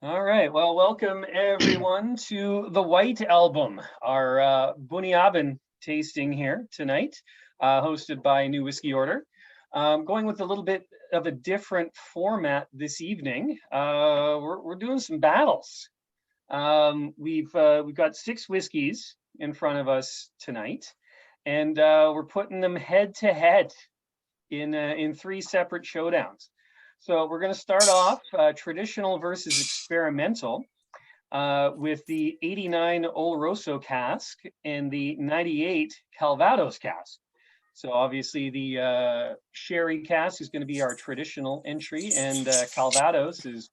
All right. Well, welcome everyone to the White Album, our Bunnahabhain tasting here tonight, hosted by New.Whiskyorder. Going with a little bit of a different format this evening. We're doing some battles. We've got 6 whiskeys in front of us tonight, and we're putting them head to head in 3 separate showdowns. So we're going to start off traditional versus experimental with the 89 Oloroso cask and the 98 Calvados cask. So obviously the sherry cask is going to be our traditional entry, and Calvados is,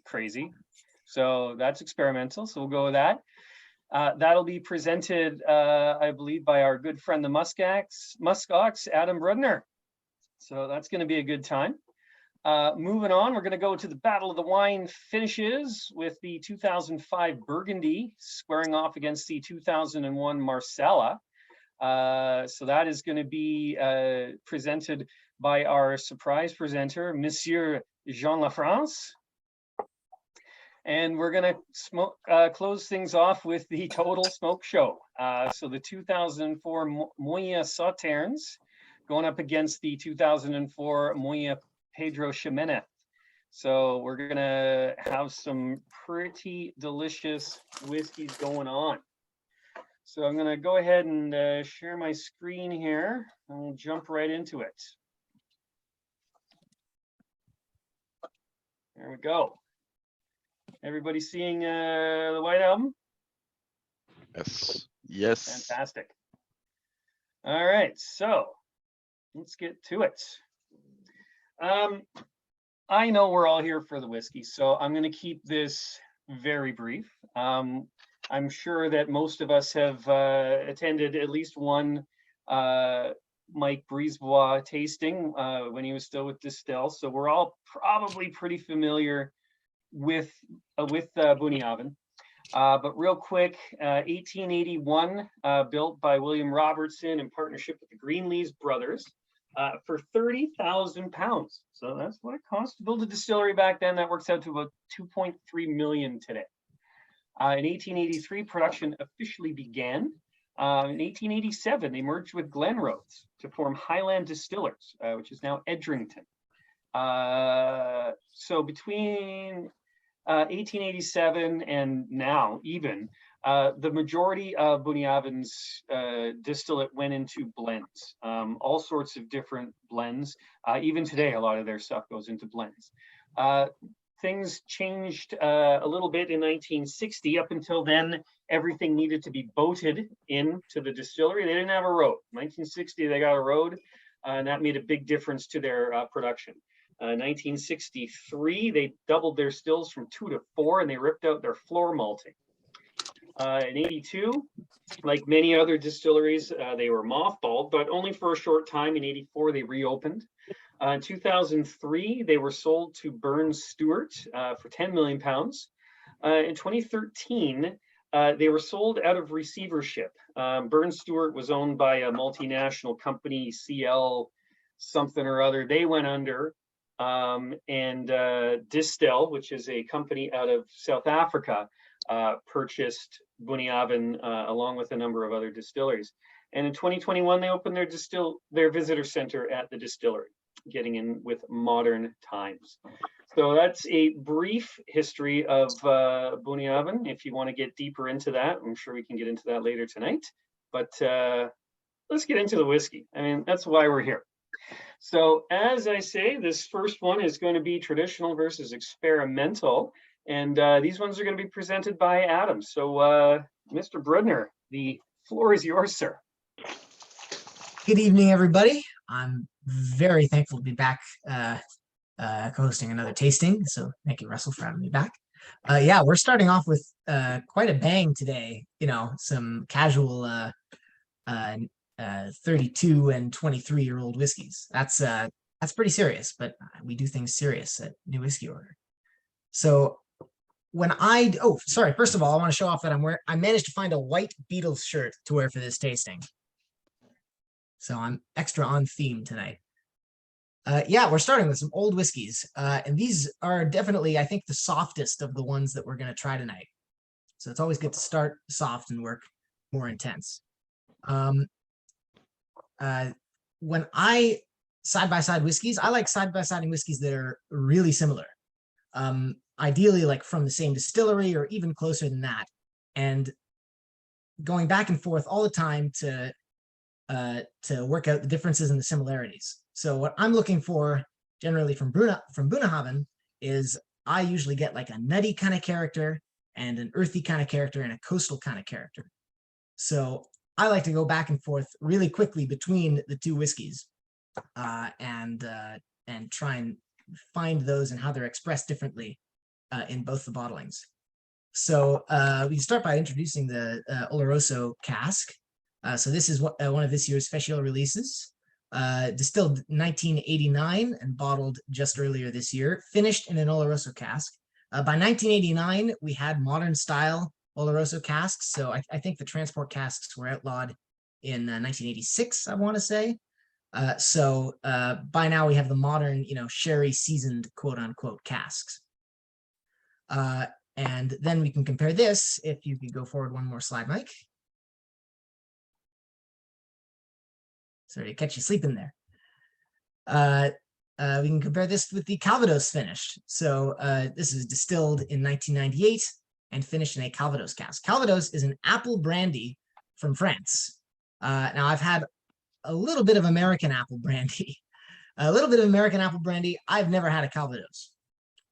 crazy. So that's experimental. So we'll go with that. That'll be presented, I believe, by our good friend the Muskox, Adam Brudner. So that's going to be a good time. Moving on, we're going to go to the Battle of the Wine finishes with the 2005 Burgundy squaring off against the 2001 Marsala. So that is going to be presented by our surprise presenter, Monsieur Jean Lafrance. And we're going to close things off with the total smoke show. So the 2004 Moine Sauternes going up against the 2004 Moine Pedro Ximenez. So we're gonna have some pretty delicious whiskeys going on. So I'm gonna go ahead and share my screen here, and we'll jump right into it. There we go. Everybody seeing the White Album? Yes. Yes. Fantastic. All right, so let's get to it. I know we're all here for the whiskey, so I'm going to keep this very brief. I'm sure that most of us have attended at least one Myke Brisebois tasting when he was still with Distill, so we're all probably pretty familiar with Bunnahabhain. But real quick, 1881, built by William Robertson in partnership with the Greenlees brothers. For 30,000 pounds. So that's what it cost to build a distillery back then. That works out to about 2.3 million today. In 1883, production officially began. In 1887, they merged with Glenrothes to form Highland Distillers, which is now Edrington. So between 1887 and now, even, the majority of Bunnahabhain's distillate went into blends, all sorts of different blends. Even today, a lot of their stuff goes into blends. Things changed a little bit in 1960. Up until then, everything needed to be boated into the distillery. They didn't have a road. 1960, they got a road, and that made a big difference to their production. 1963, they doubled their stills from 2 to 4, and they ripped out their floor malting. In 82, like many other distilleries, they were mothballed, but only for a short time. In 84, they reopened. In 2003, they were sold to Burns Stewart for 10 million pounds. In 2013, they were sold out of receivership. Burns Stewart was owned by a multinational company, CL something or other. They went under, and Distill, which is a company out of South Africa, purchased Bunnahabhain along with a number of other distilleries. And in 2021, they opened their visitor center at the distillery, getting in with modern times. So that's a brief history of Bunnahabhain. If you want to get deeper into that, I'm sure we can get into that later tonight. But let's get into the whiskey. I mean, that's why we're here. So as I say, this first one is going to be traditional versus experimental. And these ones are going to be presented by Adam. So Mr. Brudner, the floor is yours, sir. Good evening, everybody. I'm very thankful to be back co-hosting another tasting. So thank you, Russell, for having me back. Yeah, we're starting off with quite a bang today. You know, some casual 32 and 23-year-old whiskeys. That's pretty serious, but we do things serious at New.Whiskyorder. So when first of all, I want to show off that I managed to find a white Beatles shirt to wear for this tasting. So I'm extra on theme tonight. Yeah, we're starting with some old whiskeys. And these are definitely, I think, the softest of the ones that we're going to try tonight. So it's always good to start soft and work more intense. When I side-by-side whiskeys, I like side-by-siding whiskeys that are really similar. Ideally, like from the same distillery or even closer than that. And going back and forth all the time to work out the differences and the similarities. So what I'm looking for generally from Bunnahabhain is I usually get like a nutty kind of character and an earthy kind of character and a coastal kind of character. So I like to go back and forth really quickly between the two whiskeys and try and find those and how they're expressed differently in both the bottlings. So we can start by introducing the Oloroso cask. So this is one of this year's special releases, distilled 1989 and bottled just earlier this year, finished in an Oloroso cask. By 1989, we had modern style Oloroso casks. So I think the transport casks were outlawed in 1986, I want to say. So by now we have the modern, sherry seasoned quote unquote casks. And then we can compare this, if you could go forward one more slide, Myke. Sorry to catch you sleeping there. We can compare this with the Calvados finish. So this is distilled in 1998 and finished in a Calvados cask. Calvados is an apple brandy from France. Now I've had a little bit of American apple brandy. I've never had a Calvados,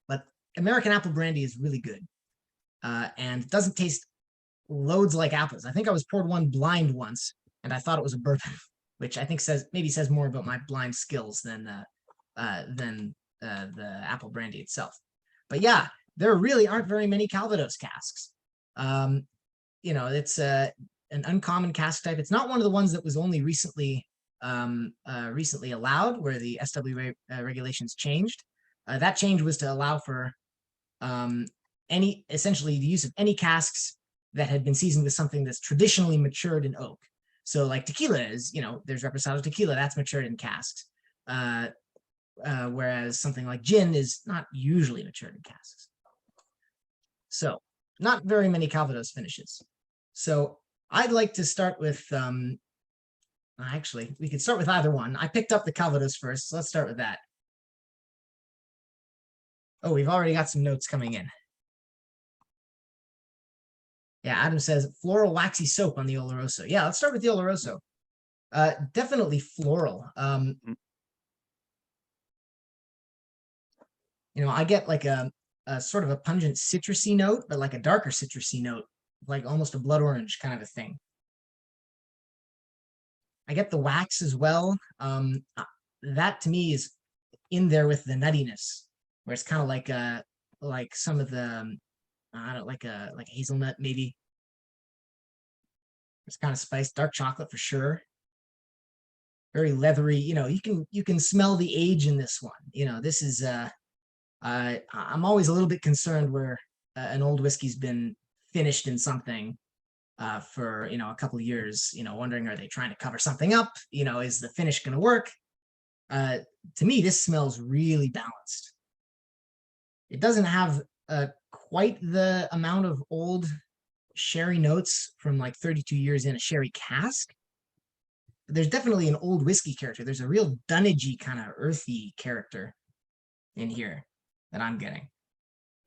but American apple brandy is really good. And doesn't taste loads like apples. I think I was poured one blind once and I thought it was a bourbon, which I think maybe says more about my blind skills than the apple brandy itself. But yeah, there really aren't very many Calvados casks. It's an uncommon cask type. It's not one of the ones that was only recently allowed, where the SW regulations changed. That change was to allow for essentially the use of any casks that had been seasoned with something that's traditionally matured in oak. So like tequila is, there's reposado tequila that's matured in casks. Whereas something like gin is not usually matured in casks. So not very many Calvados finishes. So I'd like to start with, actually, we could start with either one. I picked up the Calvados first, so let's start with that. Oh, we've already got some notes coming in. Yeah, Adam says floral waxy soap on the Oloroso. Yeah, let's start with the Oloroso. Definitely floral. I get like a sort of a pungent citrusy note, but like a darker citrusy note, like almost a blood orange kind of a thing. I get the wax as well. That to me is in there with the nuttiness, where it's kind of like some of the I don't like a hazelnut maybe. It's kind of spiced, dark chocolate for sure. Very leathery. You can smell the age in this one. This is I'm always a little bit concerned where an old whiskey's been finished in something for a couple of years. Wondering, are they trying to cover something up? Is the finish going to work? To me, this smells really balanced. It doesn't have quite the amount of old sherry notes from like 32 years in a sherry cask. But there's definitely an old whiskey character. There's a real dunnagey kind of earthy character in here that I'm getting.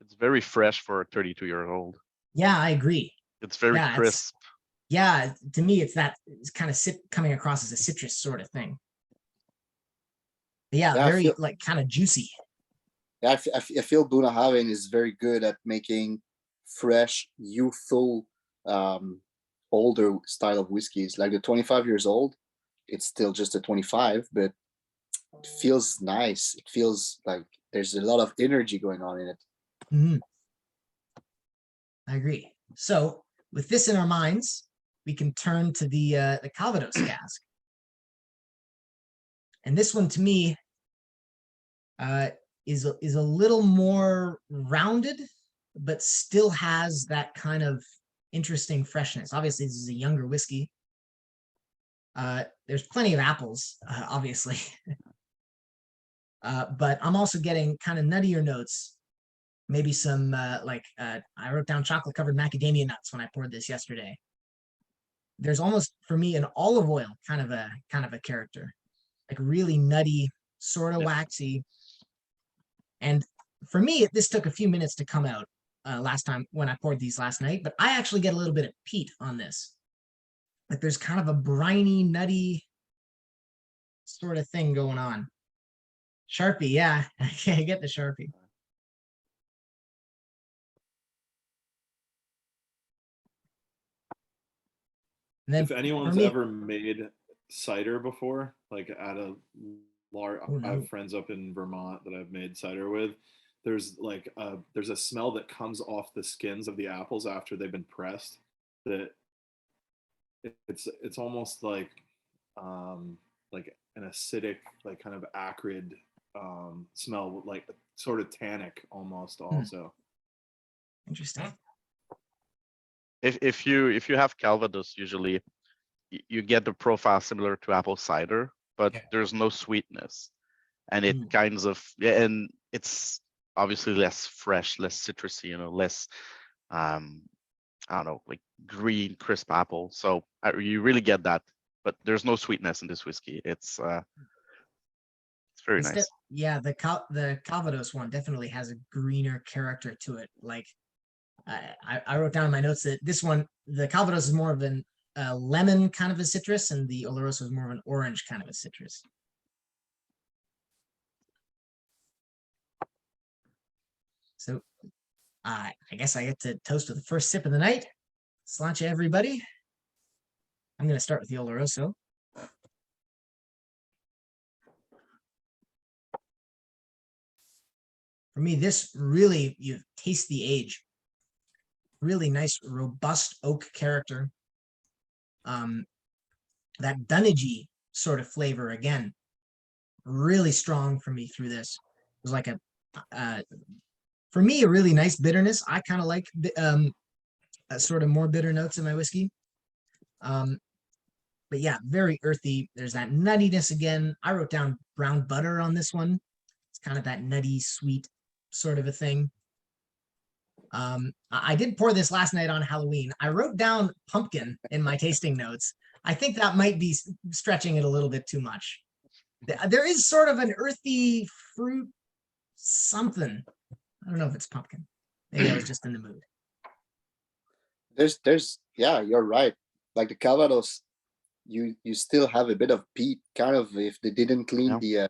It's very fresh for a 32-year-old. Yeah, I agree. It's very crisp. To me, it's kind of coming across as a citrus sort of thing. But yeah, very like kind of juicy. Yeah, I feel Bunnahabhain is very good at making fresh, youthful, older style of whiskeys. Like the 25 years old, it's still just a 25, but it feels nice. It feels like there's a lot of energy going on in it. Mm-hmm. I agree. So with this in our minds, we can turn to the Calvados cask. And this one to me is a little more rounded, but still has that kind of interesting freshness. Obviously, this is a younger whiskey. There's plenty of apples, obviously. But I'm also getting kind of nuttier notes. Maybe some I wrote down chocolate covered macadamia nuts when I poured this yesterday. There's almost for me an olive oil kind of a character, like really nutty, sort of waxy. And for me, this took a few minutes to come out last time when I poured these last night, but I actually get a little bit of peat on this. Like there's kind of a briny, nutty sort of thing going on. Sharpie, yeah, I get the Sharpie. And then If anyone's ever made cider before, like at a large, I have friends up in Vermont that I've made cider with. There's like there's a smell that comes off the skins of the apples after they've been pressed. That it's almost like an acidic, like kind of acrid smell, like sort of tannic almost. Also, interesting. If you have Calvados, usually you get the profile similar to apple cider, but there's no sweetness, and it kinds of and it's obviously less fresh, less citrusy, less I don't know, like green crisp apple. So you really get that, but there's no sweetness in this whiskey. It's very nice. Yeah, the Calvados one definitely has a greener character to it. Like I wrote down in my notes that this one, the Calvados is more of an lemon kind of a citrus, and the Oloroso is more of an orange kind of a citrus. So I guess I get to toast with the first sip of the night. Sláinte, everybody. I'm going to start with the Oloroso. For me, this really, you taste the age. Really nice, robust oak character. That dunnagey sort of flavor again, really strong for me through this. It was like for me, a really nice bitterness. I kind of like sort of more bitter notes in my whiskey. But yeah, very earthy. There's that nuttiness again. I wrote down brown butter on this one. It's kind of that nutty, sweet sort of a thing. I did pour this last night on Halloween. I wrote down pumpkin in my tasting notes. I think that might be stretching it a little bit too much. There is sort of an earthy fruit something. I don't know if it's pumpkin. Maybe I was just in the mood. Yeah, you're right. Like the Calvados, you still have a bit of peat, kind of, if they didn't clean the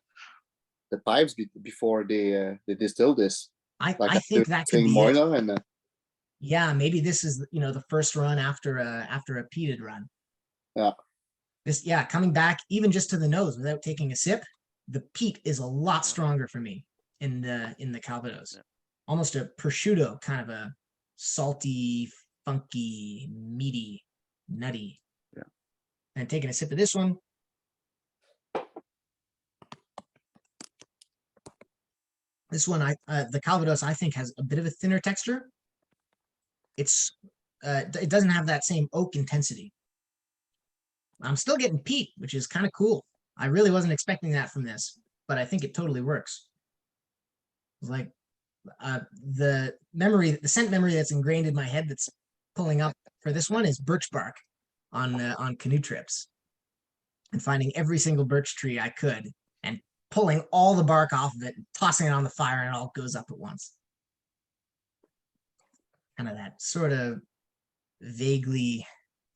pipes before they distill this. I think that could be Moine it. and yeah, maybe this is the first run after a peated run. Yeah. This coming back even just to the nose without taking a sip, the peat is a lot stronger for me in the Calvados. Yeah. Almost a prosciutto, kind of a salty, funky, meaty, nutty. Yeah. And taking a sip of this one. This one, the Calvados, I think, has a bit of a thinner texture. It doesn't have that same oak intensity. I'm still getting peat, which is kind of cool. I really wasn't expecting that from this, but I think it totally works. It's like the scent memory that's ingrained in my head that's pulling up for this one is birch bark on canoe trips, and finding every single birch tree I could and pulling all the bark off of it, and tossing it on the fire, and it all goes up at once. Kind of that sort of vaguely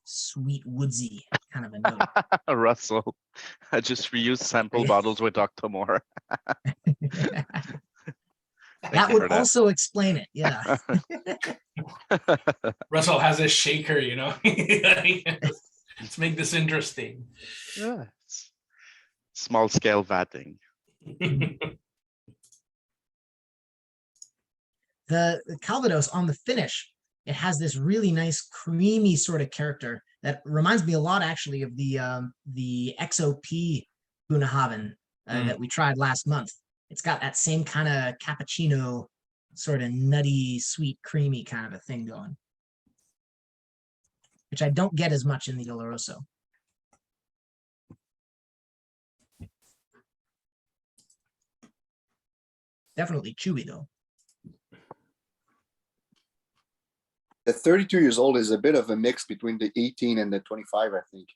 sweet woodsy kind of a note. Russell, I just reused sample bottles with Dr. Moore. That would also explain it, yeah. Russell has a shaker, Let's make this interesting. Yeah, small scale vatting. The Calvados on the finish, it has this really nice creamy sort of character that reminds me a lot actually of the XOP Bunnahabhain that we tried last month. It's got that same kind of cappuccino sort of nutty, sweet, creamy kind of a thing going, which I don't get as much in the Oloroso. definitely chewy though. The 32 years old is a bit of a mix between the 18 and the 25, I think.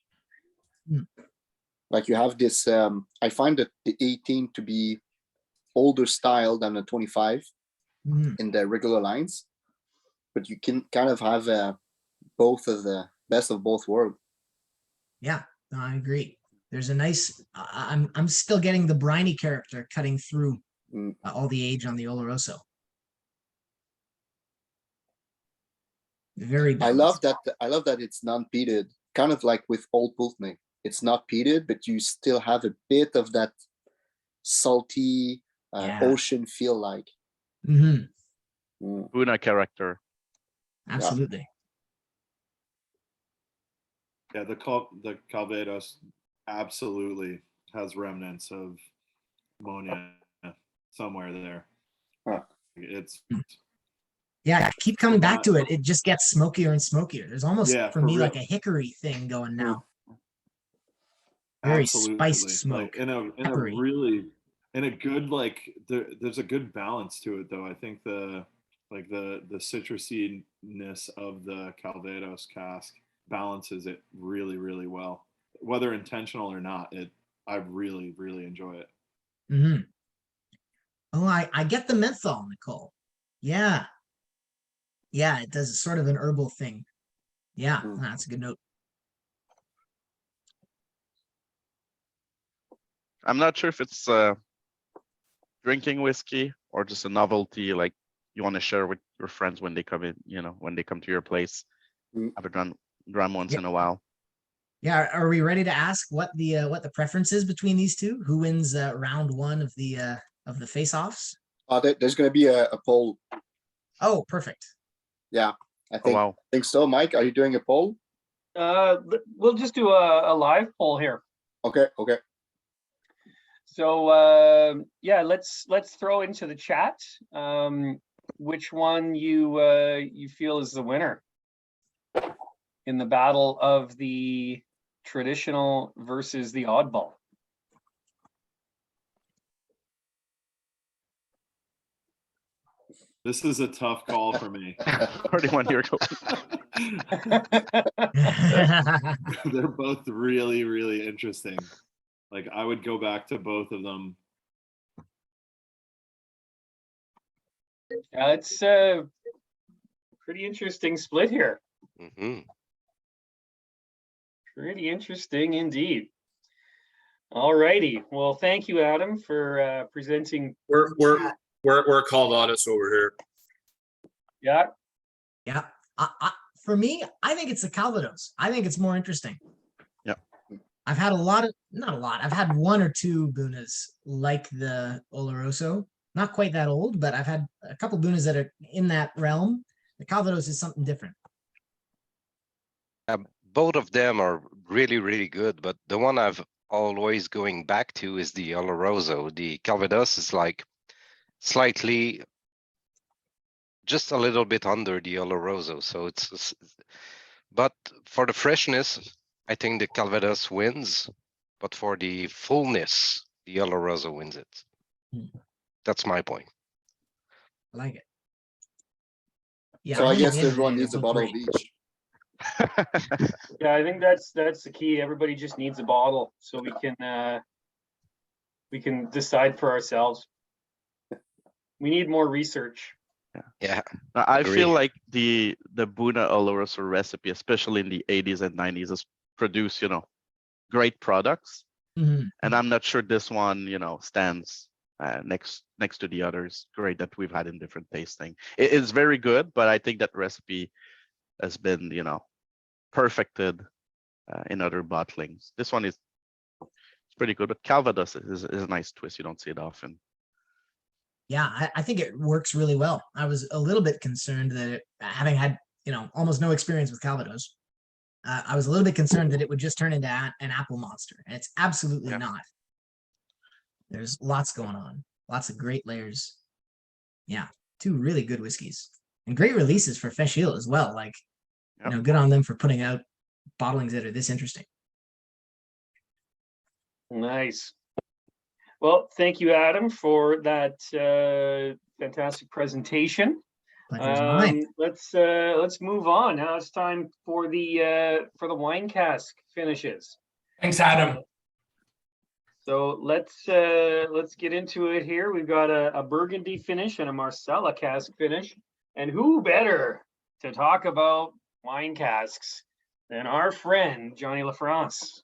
Like you have this, I find that the 18 to be older style than the 25 in the regular lines, but you can kind of have both of the best of both worlds. Yeah, no, I agree. There's a nice, I'm still getting the briny character cutting through all the age on the Oloroso. Very balanced. I love that it's non-peated, kind of like with Old Pulteney. It's not peated, but you still have a bit of that salty ocean feel like. Buna character. Absolutely. Yeah, the Calvados absolutely has remnants of Moine somewhere there. It's Yeah, keep coming back to it. It just gets smokier and smokier. There's almost for me real. like a hickory thing going now. Very spiced smoke. Like in a good there's a good balance to it though. I think the citrusiness of the Calvados cask balances it really, really well. Whether intentional or not, I really, really enjoy it. Oh, I get the menthol, Nicole. Yeah. Yeah, it does sort of an herbal thing. Yeah, that's a good note. I'm not sure if it's drinking whiskey or just a novelty, like you want to share with your friends when they come in, when they come to your place. Have a drum once in a while. Yeah, are we ready to ask what the preference is between these two? Who wins round one of the face-offs? There's going to be a poll. Oh, perfect. Yeah, I think, wow. think so. Myke, are you doing a poll? We'll just do a live poll here. Okay. So yeah, let's throw into the chat which one you feel is the winner in the battle of the traditional versus the oddball. This is a tough call for me. 31 years old. They're both really, really interesting. Like I would go back to both of them. It's a pretty interesting split here. Pretty interesting indeed. All righty. Well, thank you, Adam, for presenting. We're Calvados over here. Yeah. Yeah. For me, I think it's the Calvados. I think it's more interesting. Yeah. I've had not a lot. I've had one or two Bunnas like the Oloroso. Not quite that old, but I've had a couple Bunnas that are in that realm. The Calvados is something different. Both of them are really, really good, but the one I've always going back to is the Oloroso. The Calvados is like slightly, just a little bit under the Oloroso. So but for the freshness, I think the Calvados wins, but for the fullness, the Oloroso wins it. That's my point. I like it. Yeah, So I guess think everyone they're needs a both bottle great. of each. Yeah, I think that's the key. Everybody just needs a bottle so we can decide for ourselves. We need more research. Yeah. I Agree. feel like the Buna Oloroso recipe, especially in the 80s and 90s, has produced, great products. And I'm not sure this one, stands next to the others great that we've had in different tasting. It is very good, but I think that recipe has been, perfected in other bottlings. This one is pretty good, but Calvados is a nice twist. You don't see it often. Yeah, I think it works really well. I was a little bit concerned that having had, almost no experience with Calvados, I was a little bit concerned that it would just turn into an apple monster, and it's absolutely not. There's lots going on, lots of great layers. Yeah, two really good whiskeys and great releases for Feis as well. Like, good on them for putting out bottlings that are this interesting. Nice. Well, thank you, Adam, for that fantastic presentation. Pleasure's mine. Let's move on. Now it's time for the wine cask finishes. Thanks, Adam. So let's get into it here. We've got a Burgundy finish and a Marsala cask finish, and who better to talk about wine casks than our friend Johnny Lafrance.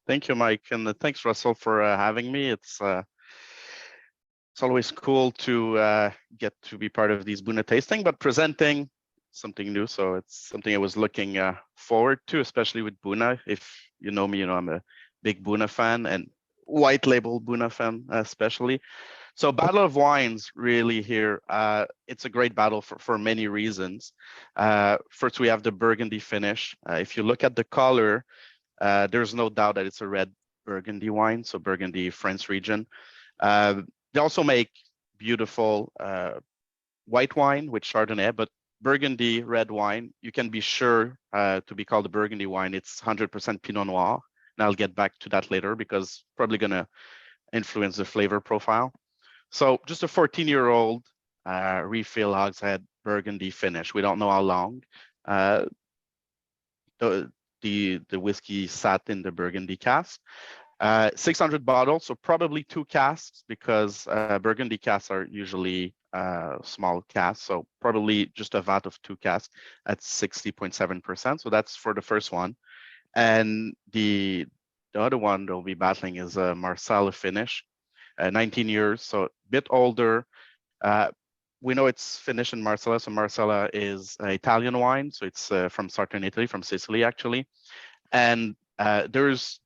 Thank you, Myke, and thanks, Russell, for having me. It's always cool to get to be part of these Bunna tasting, but presenting something new. So it's something I was looking forward to, especially with Bunna. If you know me, you know I'm a big Bunna fan and white label Bunna fan, especially. So Battle of Wines really here. It's a great battle for many reasons. First, we have the Burgundy finish. If you look at the color, there's no doubt that it's a red Burgundy wine, so Burgundy, France region. They also make beautiful white wine with Chardonnay, but Burgundy red wine, you can be sure to be called a Burgundy wine. It's 100% Pinot Noir, and I'll get back to that later because probably gonna influence the flavor profile. So just a 14-year-old refill hogshead Burgundy finish. We don't know how long the whiskey sat in the Burgundy cask. 600 bottles, so probably 2 casks because Burgundy casks are usually small casks, so probably just a vat of 2 casks at 60.7%. So that's for the first one. And the other one they'll be battling is a Marsala finish, 19 years, so a bit older. We know it's finished in Marsala, so Marsala is Italian wine, so it's from southern Italy, from Sicily actually. And there's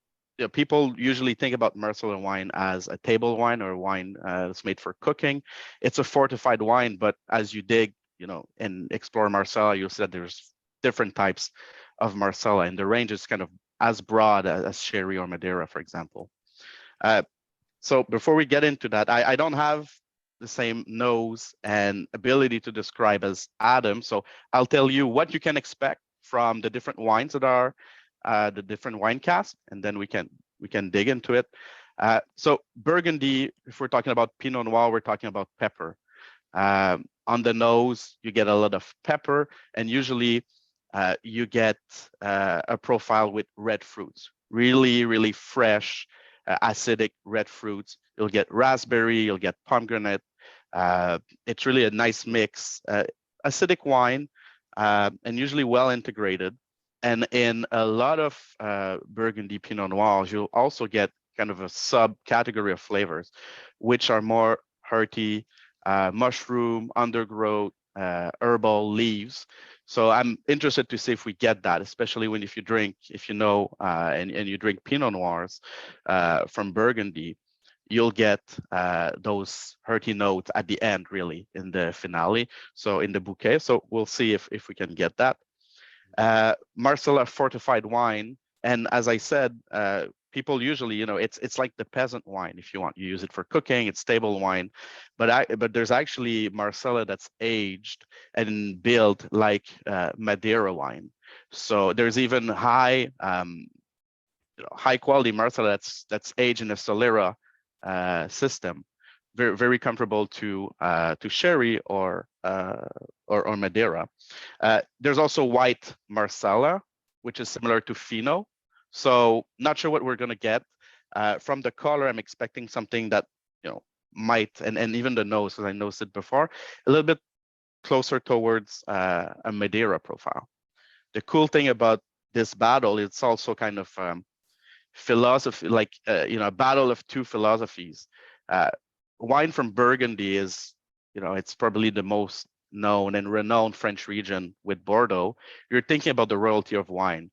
people usually think about Marsala wine as a table wine or wine that's made for cooking. It's a fortified wine, but as you dig, and explore Marsala, you'll see that there's different types of Marsala, and the range is kind of as broad as sherry or Madeira, for example. So before we get into that, I don't have the same nose and ability to describe as Adam, so I'll tell you what you can expect from the different wines that are the different wine casks, and then we can dig into it. So Burgundy, if we're talking about Pinot Noir, we're talking about pepper. On the nose, you get a lot of pepper, and usually you get a profile with red fruits, really fresh, acidic red fruits. You'll get raspberry, you'll get pomegranate. It's really a nice mix, acidic wine, and usually well integrated. And in a lot of Burgundy Pinot Noirs, you'll also get kind of a subcategory of flavors, which are more hearty, mushroom, undergrowth, herbal leaves. So I'm interested to see if we get that, especially if you know, and you drink Pinot Noirs from Burgundy, you'll get those hearty notes at the end, really, in the finale. So in the bouquet. So we'll see if we can get that. Marsala fortified wine, and as I said, people usually, it's like the peasant wine. If you want, you use it for cooking. It's table wine, but there's actually Marsala that's aged and built like Madeira wine. So there's even high quality Marsala that's aged in a Solera system, very comparable to sherry or Madeira. There's also white Marsala, which is similar to Fino. So not sure what we're going to get. From the color, I'm expecting something that, might, and even the nose, because I noticed it before, a little bit closer towards a Madeira profile. The cool thing about this battle, it's also kind of philosophy, like, a battle of two philosophies. Wine from Burgundy is, it's probably the most known and renowned French region with Bordeaux. You're thinking about the royalty of wine.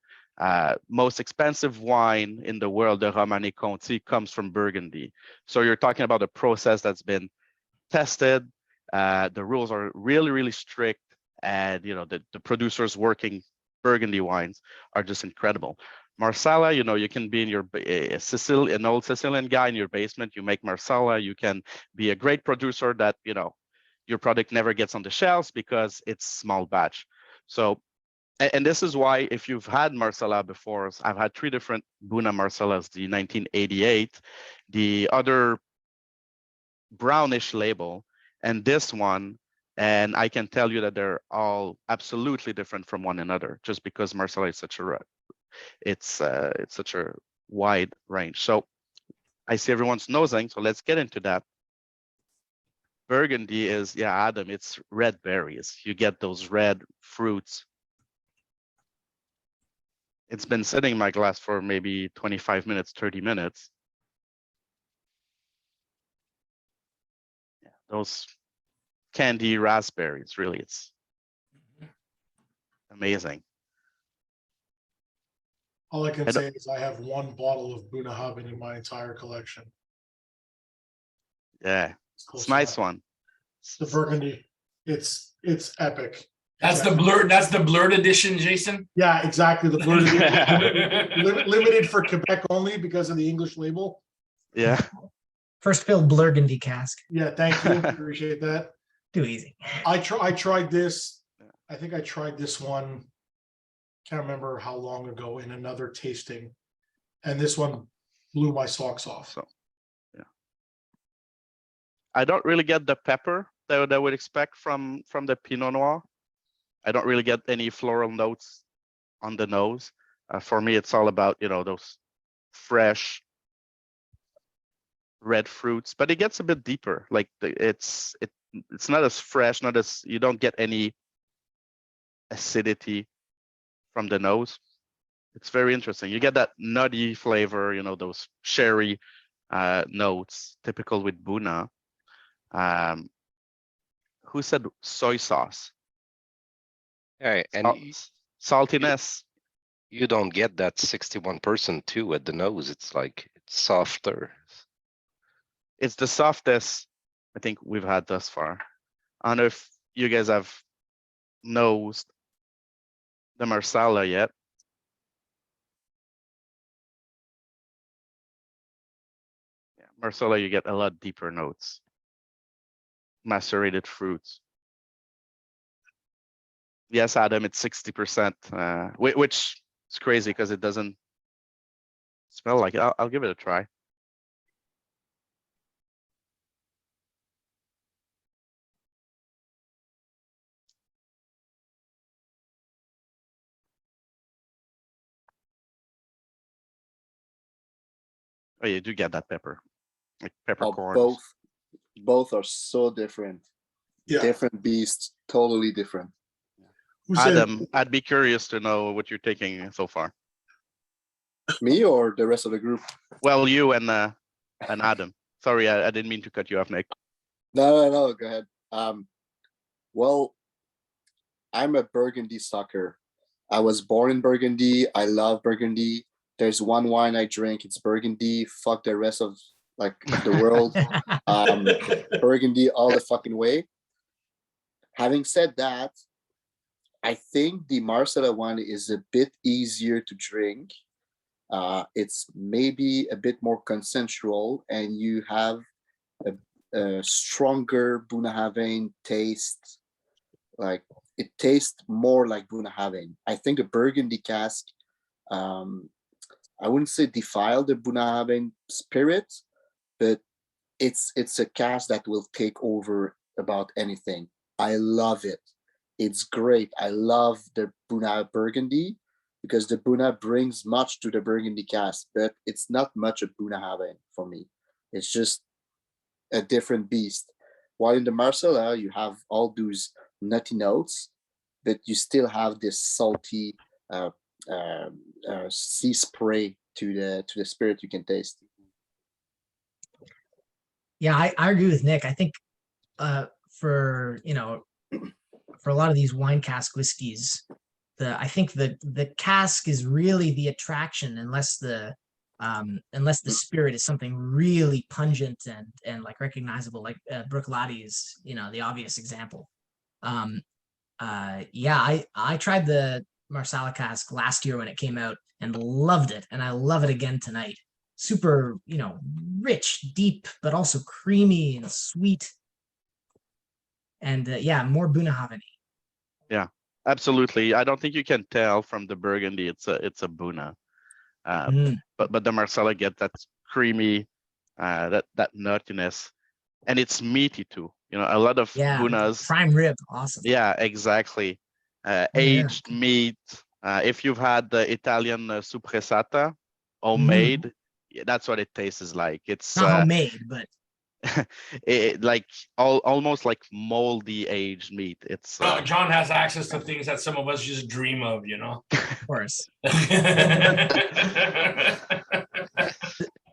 Most expensive wine in the world, the Romanée Conti, comes from Burgundy. So you're talking about a process that's been tested. The rules are really strict, and the producers working Burgundy wines are just incredible. Marsala, you can be in your an old Sicilian guy in your basement. You make Marsala. You can be a great producer that your product never gets on the shelves because it's small batch. So And this is why, if you've had Marsala before, I've had 3 different Buna Marsalas, the 1988, the other brownish label, and this one, and I can tell you that they're all absolutely different from one another, just because Marsala is such a it's such a wide range. So I see everyone's nosing, so let's get into that. Burgundy is, yeah, Adam, it's red berries. You get those red fruits. It's been sitting in my glass for maybe 25 minutes, 30 minutes. Yeah, those candy raspberries, really, it's amazing. All I can say is I have 1 bottle of Bunnahabhain in my entire collection. Yeah, it's a nice one. The Burgundy, it's epic. That's the blurred edition, Jason. Yeah, exactly. The blurred edition, limited for Quebec only because of the English label. Yeah. First filled Burgundy cask. Yeah, thank you. Appreciate that. Too easy. I tried this. I think I tried this one. Can't remember how long ago in another tasting, and this one blew my socks off. So, yeah, I don't really get the pepper that I would expect from the Pinot Noir. I don't really get any floral notes on the nose. For me, it's all about, you know, those fresh red fruits, but it gets a bit deeper. Like it's not as fresh, not as, you don't get any acidity from the nose. It's very interesting. You get that nutty flavor, you know, those sherry notes, typical with Buna. Who said soy sauce? Yeah, and Saltiness. you don't get that 61% too at the nose. It's like it's softer. It's the softest I think we've had thus far. I don't know if you guys have nosed the Marsala yet. Yeah, Marsala, you get a lot deeper notes. Macerated fruits. Yes, Adam, it's 60%, which is crazy because it doesn't smell like it. I'll give it a try. Oh, you do get that pepper, like peppercorns. Both are so different. Yeah. Different beasts, totally different. Who said- Adam, I'd be curious to know what you're taking so far. Me or the rest of the group? Well, you and Adam. Sorry, I didn't mean to cut you off, Nick. No, go ahead. Well, I'm a Burgundy sucker. I was born in Burgundy. I love Burgundy. There's one wine I drink, it's Burgundy. Fuck the rest of the world. Burgundy all the fucking way. Having said that, I think the Marsala one is a bit easier to drink. It's maybe a bit more consensual, and you have a stronger Bunnahabhain taste. Like it tastes more like Bunnahabhain. I think the Burgundy cask, I wouldn't say defile the Bunnahabhain spirit, but it's a cask that will take over about anything. I love it. It's great. I love the Buna Burgundy because the Buna brings much to the Burgundy cask, but it's not much a Bunnahabhain for me. It's just a different beast. While in the Marsala, you have all those nutty notes, but you still have this salty sea spray to the spirit you can taste. Yeah, I agree with Nick. I think for a lot of these wine cask whiskeys, I think the cask is really the attraction, unless the spirit is something really pungent and like recognizable, like Bruichladdich is the obvious example. Yeah, I tried the Marsala cask last year when it came out and loved it, and I love it again tonight. Super, rich, deep, but also creamy and sweet. And yeah, more Bunnahabhain. Yeah, absolutely. I don't think you can tell from the Burgundy. It's a Bunna. But the Marsala get that creamy, that nuttiness, and it's meaty too. You know, a lot of Bunnas. Prime rib, awesome. Yeah, exactly. Aged meat. If you've had the Italian suppressata, homemade, that's what it tastes like. It's not homemade, but like almost like moldy aged meat. It's John has access to things that some of us just dream of, you know. Of course.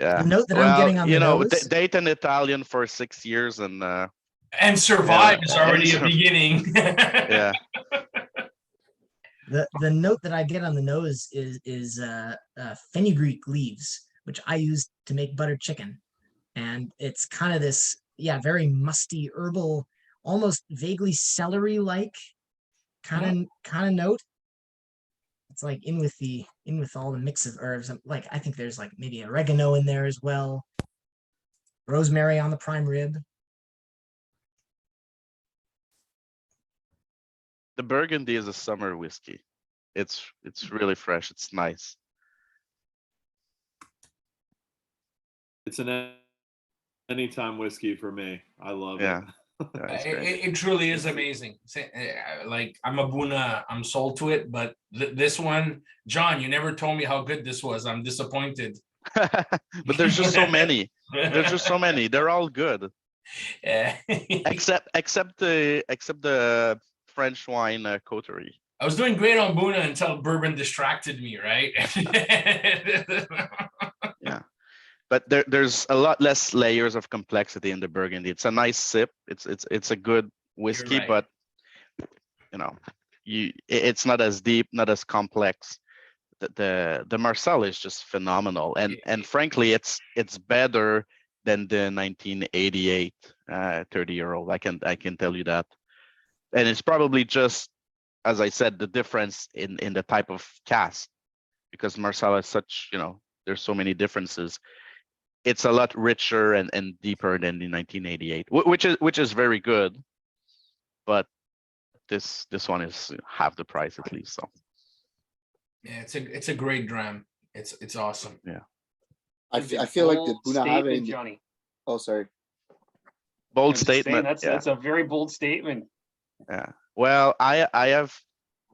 Yeah. The note that I'm getting on the nose. Date an Italian for 6 years and survive is already a beginning. Yeah. The note that I get on the nose is fenugreek leaves, which I use to make buttered chicken, and it's kind of this very musty herbal, almost vaguely celery like kind of note. It's like in with all the mix of herbs. Like I think there's like maybe oregano in there as well. Rosemary on the prime rib. The Burgundy is a summer whiskey. It's really fresh. It's nice. It's an anytime whiskey for me. I love it. It truly is amazing. Like I'm a Bunna, I'm sold to it, but this one, John, you never told me how good this was. I'm disappointed. But there's just so many. There's just so many. They're all good. Yeah. except the French wine coterie. I was doing great on Bunna until bourbon distracted me, right? Yeah. But there's a lot less layers of complexity in the Burgundy. It's a nice sip. It's a good whiskey, but you know, it's not as deep, not as complex. The Marsala is just phenomenal, and frankly, it's better than the 1988 30-year-old. I can tell you that, and it's probably just, as I said, the difference in the type of cask, because Marsala is such, there's so many differences. It's a lot richer and deeper than the 1988, which is very good, but this one is half the price at least. So yeah, it's a great dram. It's awesome. Yeah, I feel like the Bunnahabhain. Johnny. Oh, sorry. Bold statement. That's a very bold statement. Yeah. Well, I have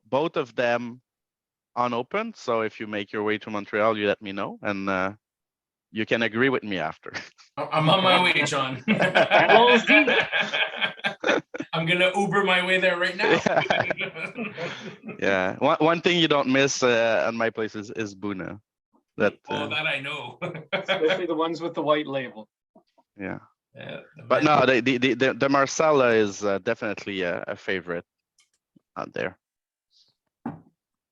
both of them unopened. So if you make your way to Montreal, you let me know, and you can agree with me after. I'm on my way, John. I'm gonna Uber my way there right now. Yeah. One thing you don't miss on my place is Bunna. That I know. Especially the ones with the white label. Yeah. But no, the Marsala is definitely a favorite out there.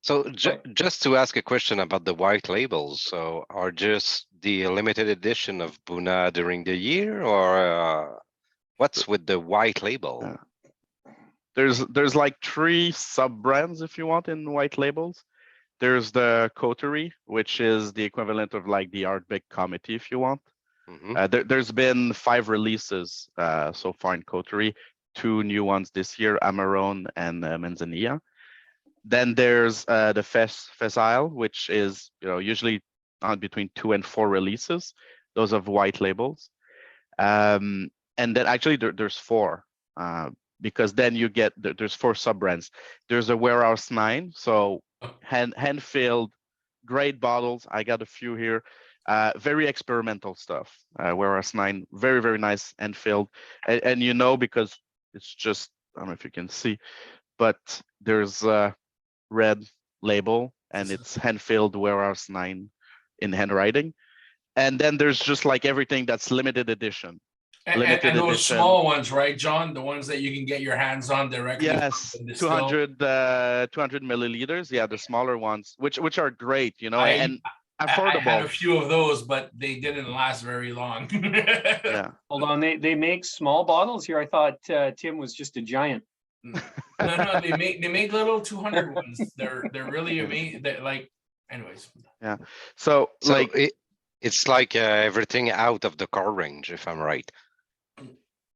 So just to ask a question about the white labels, so are just the limited edition of Bunna during the year, or what's with the white label? There's like 3 sub brands, if you want, in white labels. There's the coterie, which is the equivalent of like the Ardbeg Committee, if you want. There's been 5 releases so far in coterie, 2 new ones this year, Amarone and Manzanilla. Then there's the Feis, which is usually on between 2 and 4 releases. Those have white labels, and then actually there's 4 because then you get there's 4 sub brands. There's a Warehouse 9, so hand filled, great bottles. I got a few here. Very experimental stuff. Warehouse 9, very, very nice and filled, and because it's just, I don't know if you can see, but there's red label and it's hand filled Warehouse 9 in handwriting, and then there's just like everything that's limited edition. And those edition. Small ones, right, John? The ones that you can get your hands on directly. Yes, 200 milliliters. Yeah, the smaller ones, which are great, and affordable. I had a few of those, but they didn't last very long. Yeah. Hold on, they make small bottles here. I thought Tim was just a giant. No, they make little 200 ones. They're really amazing. They're like, anyways. Yeah. So like it's like everything out of the car range, if I'm right.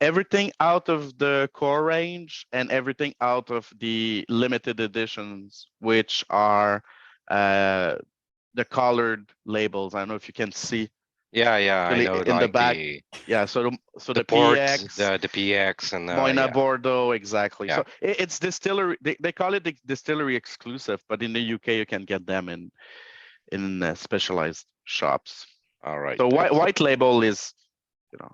everything out of the core range and everything out of the limited editions, which are the colored labels. I don't know if you can see Yeah, I really know, in the like back. the Yeah, so the port, PX, the PX, and Moine yeah. Bordeaux, exactly. Yeah. So it's distillery. They call it the distillery exclusive, but in the UK you can get them in specialized shops. All right. So thanks. white label is, you know,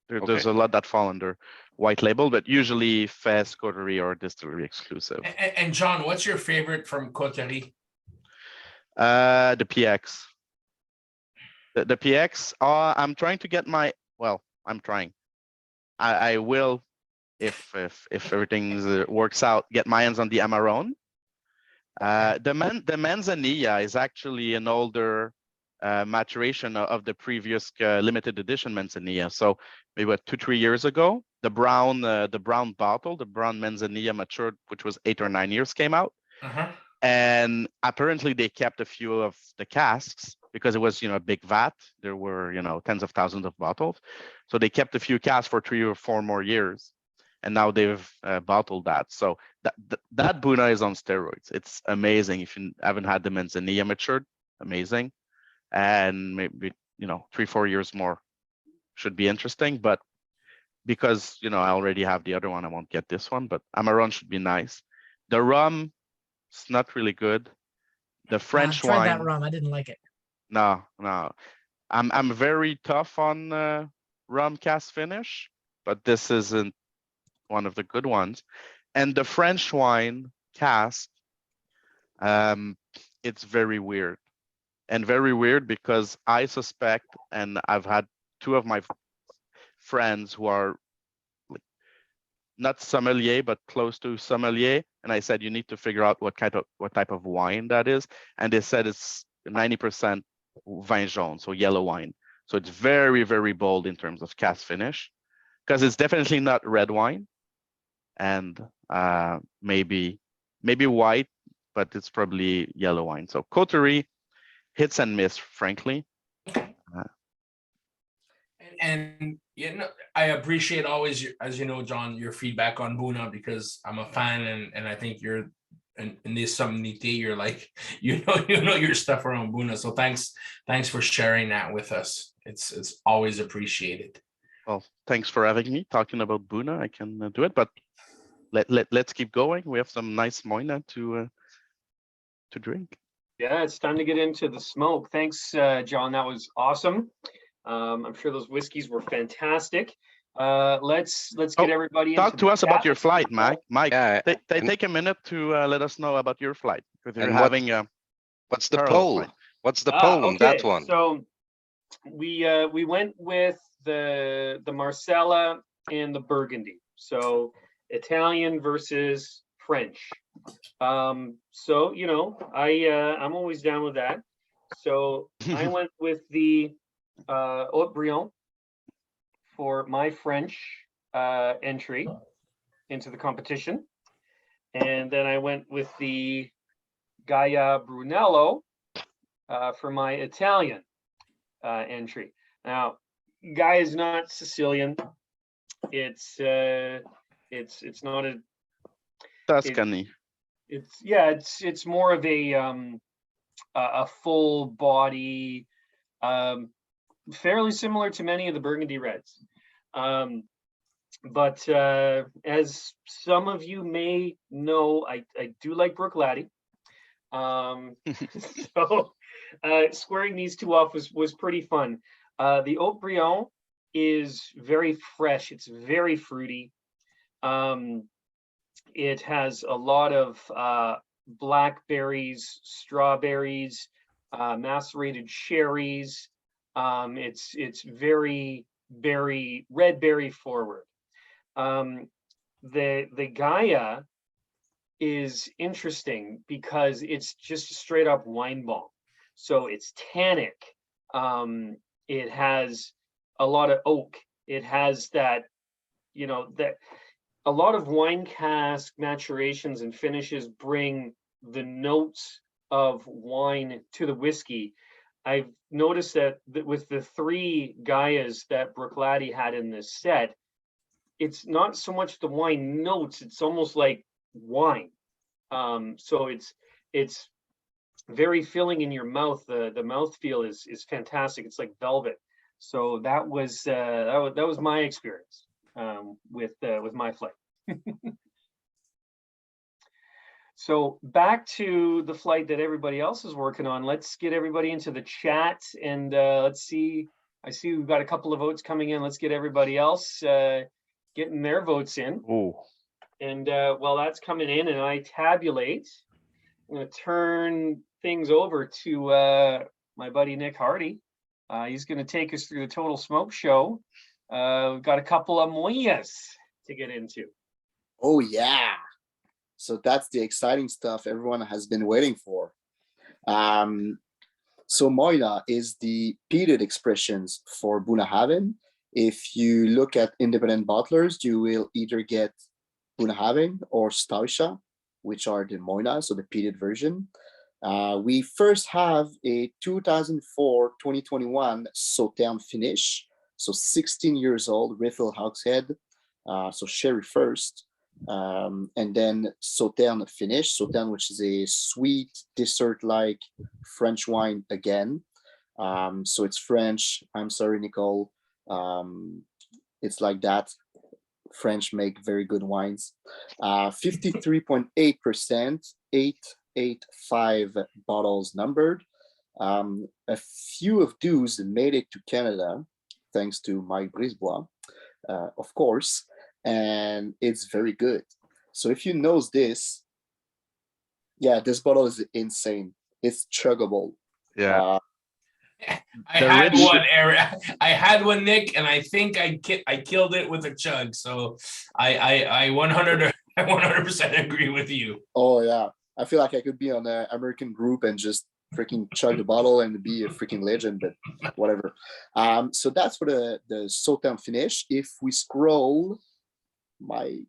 there's Okay. a lot that fall under white label, but usually Feis, Coterie, or distillery exclusive. And John, what's your favorite from Coterie? The PX. The PX. I'm trying to get my. Well, I'm trying. I will, if everything works out, get my hands on the Amarone. The Manzanilla is actually an older maturation of the previous limited edition Manzanilla. So maybe what, 2-3 years ago, the brown bottle, the brown Manzanilla matured, which was 8 or 9 years, came out. And apparently they kept a few of the casks because it was, a big vat. There were, tens of thousands of bottles. So they kept a few casks for 3 or 4 more years. And now they've bottled that. So that Bunna is on steroids. It's amazing. If you haven't had the Manzanilla matured, amazing. And maybe, 3-4 years more should be interesting. But because, I already have the other one, I won't get this one. But Amarone should be nice. The rum, it's not really good. The French I tried wine. that rum. I didn't like it. No. I'm very tough on rum cask finish, but this isn't one of the good ones. And the French wine cask, it's very weird. And very weird because I suspect, and I've had 2 of my friends who are not sommelier, but close to sommelier. And I said, you need to figure out what type of wine that is. And they said it's 90% vin jaune, so yellow wine. So it's very, very bold in terms of cask finish, because it's definitely not red wine. And maybe white, but it's probably yellow wine. So Coterie, hits and miss, frankly. And I appreciate always, as you know, John, your feedback on Bunna, because I'm a fan, and I think you're in this sommelier, you're like, you know your stuff around Bunna. So thanks for sharing that with us. It's always appreciated. Well, thanks for having me. Talking about Bunna, I can do it, but let's keep going. We have some nice Moine to drink. Yeah, it's time to get into the smoke. Thanks, John. That was awesome. I'm sure those whiskeys were fantastic. Let's get everybody talk to us about your flight, Myke. Yeah, take a minute to let us know about your flight, because you're and having what's the parallel poll? flight. What's the poll on that Okay, one? so we went with the Marsala and the Burgundy. So Italian versus French. So I'm always down with that. So I went with the Haut-Brion for my French entry into the competition, and then I went with the Gaia Brunello for my Italian entry. Now, Gaia is not Sicilian. It's not a Tuscany. It's more of a full body, fairly similar to many of the Burgundy Reds. But as some of you may know, I do like Bruichladdich. So squaring these two off was pretty fun. The Haut-Brion is very fresh. It's very fruity. It has a lot of blackberries, strawberries, macerated cherries. It's very berry, red berry forward. The Gaia is interesting because it's just a straight up wine bomb. So it's tannic. It has a lot of oak. It has that, that a lot of wine cask maturations and finishes bring the notes of wine to the whiskey. I've noticed that with the 3 Gaias that Bruichladdich had in this set, it's not so much the wine notes, it's almost like wine. So it's very filling in your mouth. The mouthfeel is fantastic. It's like velvet. So that was my experience with my flight. So back to the flight that everybody else is working on. Let's get everybody into the chat and let's see. I see we've got a couple of votes coming in. Let's get everybody else getting their votes in. Oh, And while that's coming in and I tabulate, I'm going to turn things over to my buddy Nick Hardy. He's going to take us through the total smoke show. We've got a couple of moyas to get into. Oh yeah. So that's the exciting stuff everyone has been waiting for. So Moina is the peated expressions for Bunnahabhain. If you look at independent bottlers, you will either get Bunnahabhain or Staucha, which are the Moina, so the peated version. We first have a 2004-2021 Sauternes Finish, so 16 years old, refill hogshead, so sherry first. And then Sauternes Finish, Sauternes, which is a sweet dessert-like French wine again. So it's French. I'm sorry, Nicole. It's like that. French make very good wines. 53.8%, 885 bottles numbered. A few of those made it to Canada, thanks to Myke Brisbois, of course. And it's very good. So if you know this, yeah, this bottle is insane. It's chuggable. yeah. I had one, Eric. I had one, Nick, and I think I killed it with a chug. So I 100% agree with you. Oh yeah, I feel like I could be on an American group and just freaking chug the bottle and be a freaking legend, but whatever. So that's for the Sauternes Finish. If we scroll, Myke,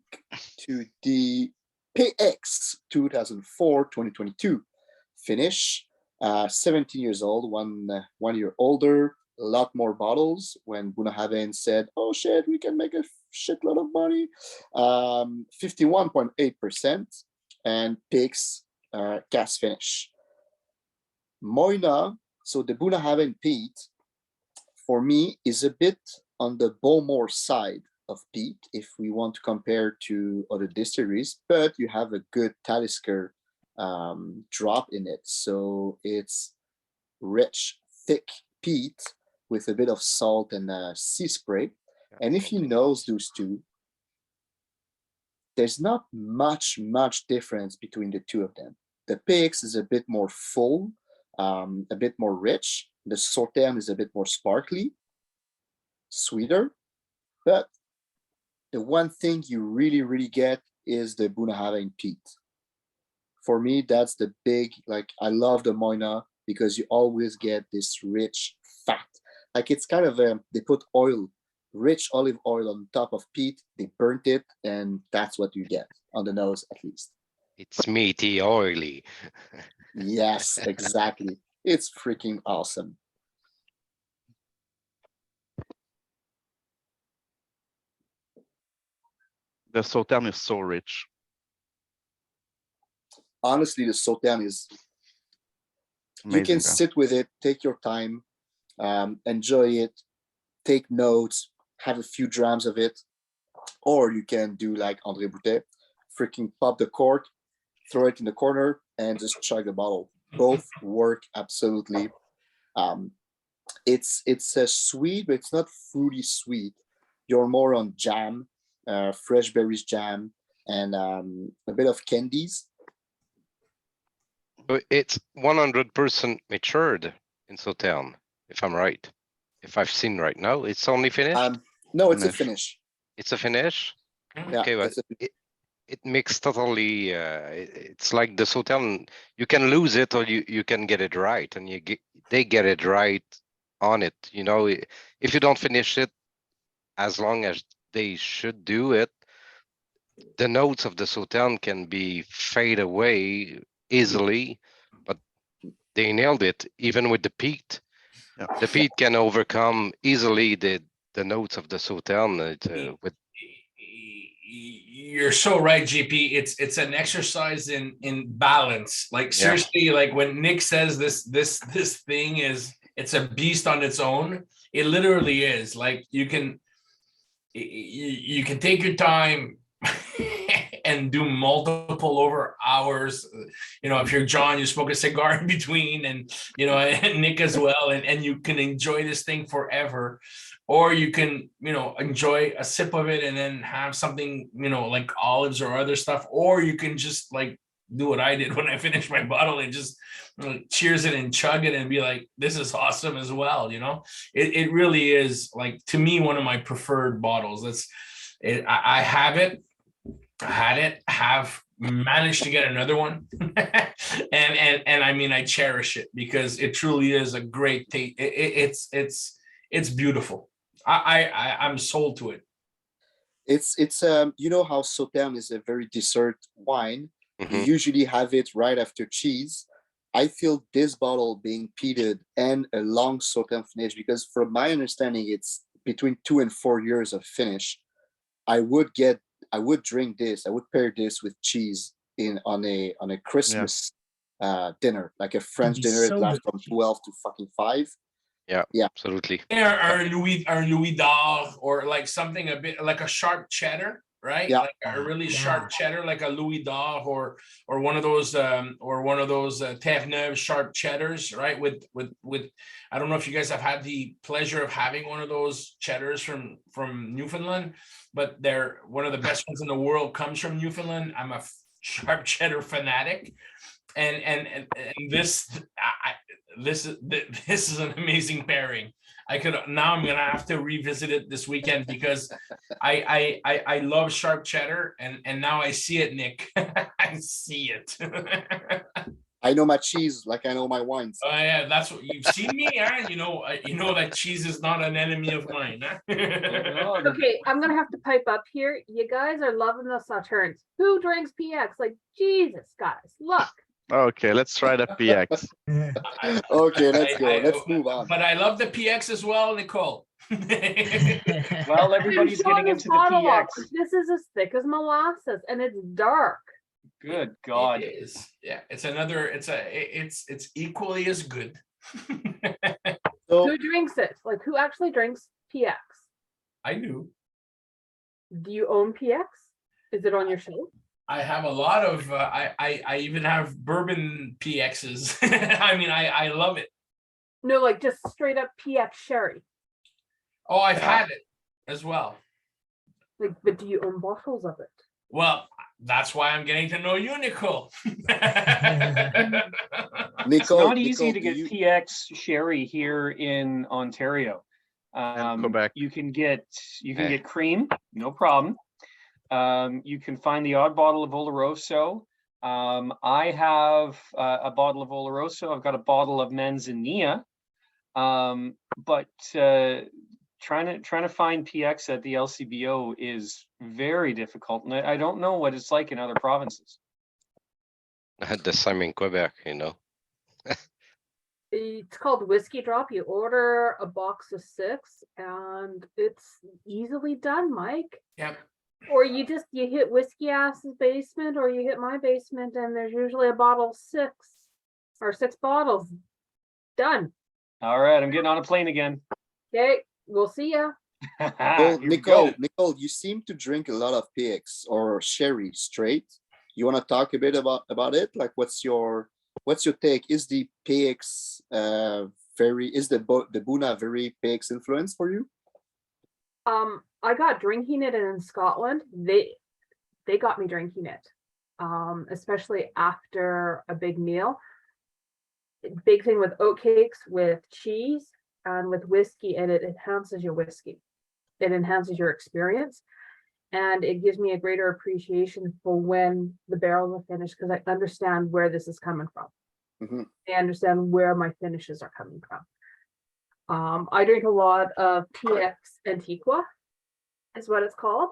to the PX 2004-2022 Finish, 17 years old, one year older, a lot more bottles. When Bunnahabhain said, "Oh shit, we can make a shitload of money," 51.8%, and PX Cask Finish. Moina, so the Bunnahabhain peat, for me, is a bit on the Bowmore side of peat if we want to compare to other distilleries, but you have a good Talisker drop in it. So it's rich, thick peat with a bit of salt and sea spray. And if you know those two, there's not much difference between the two of them. The PX is a bit more full, a bit more rich. The Sauternes is a bit more sparkly, sweeter, but the one thing you really get is the Bunnahabhain peat. For me, that's the big, like, I love the Moina because you always get this rich fat. Like, it's kind of they put oil, rich olive oil on top of peat, they burnt it, and that's what you get on the nose, at least. It's meaty, oily. Yes, exactly. It's freaking awesome. The Sauternes is so rich. Honestly, the Sauternes is, Amazing, you can yeah. sit with it, take your time, enjoy it, take notes, have a few drams of it, or you can do like André Boutet, freaking pop the cork, throw it in the corner, and just chug the bottle. Both work absolutely. It's a sweet, but it's not fruity sweet. You're more on jam, fresh berries jam, and a bit of candies. But it's 100% matured in Sauternes, if I'm right. If I've seen right now, it's only finished. No, it's a Finish. finish. It's a finish. Yeah, Okay, but it's a- it makes totally. It's like the Sauternes. You can lose it or you can get it right, and they get it right on it. You know, if you don't finish it as long as they should do it, the notes of the Sauternes can be fade away easily, but they nailed it. Even with the peat, the peat can overcome easily the notes of the Sauternes. With You're so right, GP. It's an exercise in balance. Like seriously, like when Nick says this thing it's a beast on its own. It literally is. Like you can take your time and do multiple over hours. You know, if you're John, you smoke a cigar in between, and you know, and Nick as well, and you can enjoy this thing forever. Or you can, you know, enjoy a sip of it and then have something, you know, like olives or other stuff. Or you can just like do what I did when I finished my bottle and just cheers it and chug it and be like, this is awesome as well. You know, it really is, like, to me, one of my preferred bottles. I have it. I had it, have managed to get another one. and I mean, I cherish it because it truly is a great taste. It's beautiful. I'm sold to it. It's you know how Sauternes is a very dessert wine. You usually have it right after cheese. I feel this bottle being peated and a long Sauternes finish, because from my understanding, it's between 2 and 4 years of finish. I would drink this. I would pair this with cheese on a Christmas dinner, like a French dinner. It lasts from 12 to fucking 5. Yeah, absolutely. Or Louis d'Or, or like something a bit like a sharp cheddar, right? Yeah. Like a really sharp cheddar, like a Louis d'Or, or one of those Terre-Neuve sharp cheddars, right? With I don't know if you guys have had the pleasure of having one of those cheddars from Newfoundland, but they're one of the best ones in the world. Comes from Newfoundland. I'm a sharp cheddar fanatic, and this is an amazing pairing. I'm gonna have to revisit it this weekend because I love sharp cheddar, and now I see it, Nick. I see it. I know my cheese like I know my wines. Oh yeah, that's what you've seen me. Yeah, you know that cheese is not an enemy of mine. Huh? Okay, I'm gonna have to pipe up here. You guys are loving the Sauternes. Who drinks PX? Like, Jesus, guys, look. Okay, let's try the PX. Okay, let's go. Let's move on. But I love the PX as well, Nicole. Well, everybody's getting into the PX. This is as thick as molasses, and it's dark. Good God. It is. Yeah, it's equally as good. Who drinks it? Like, who actually drinks PX? I do. Do you own PX? Is it on your shelf? I have a lot of. I even have bourbon PXs. I mean, I love it. No, like just straight up PX sherry. Oh, I've had it as well. Like, but do you own bottles of it? Well, that's why I'm getting to know you, Nicole. It's not easy to get PX sherry here in Ontario. Quebec. You can get cream, no problem. You can find the odd bottle of Oloroso. I have a bottle of Oloroso. I've got a bottle of Manzanilla. But trying to find PX at the LCBO is very difficult, and I don't know what it's like in other provinces. I had the same in Quebec, you know. It's called Whiskey Drop. You order a box of 6, and it's easily done, Mike. Yep. Or you hit Whiskey Ass's basement, or you hit my basement, and there's usually a bottle of 6 or 6 bottles. Done. All right, I'm getting on a plane again. Okay, we'll see ya. Well, Nicole, you seem to drink a lot of PX or sherry straight. You want to talk a bit about it? Like, what's your take? Is the PX the Bunna very PX influence for you? I got drinking it in Scotland. They got me drinking it, especially after a big meal. Big thing with oatcakes, with cheese, and with whiskey, and it enhances your whiskey. It enhances your experience, and it gives me a greater appreciation for when the barrels are finished, because I understand where this is coming from. I understand where my finishes are coming from. I drink a lot of PX Antiqua, is what it's called,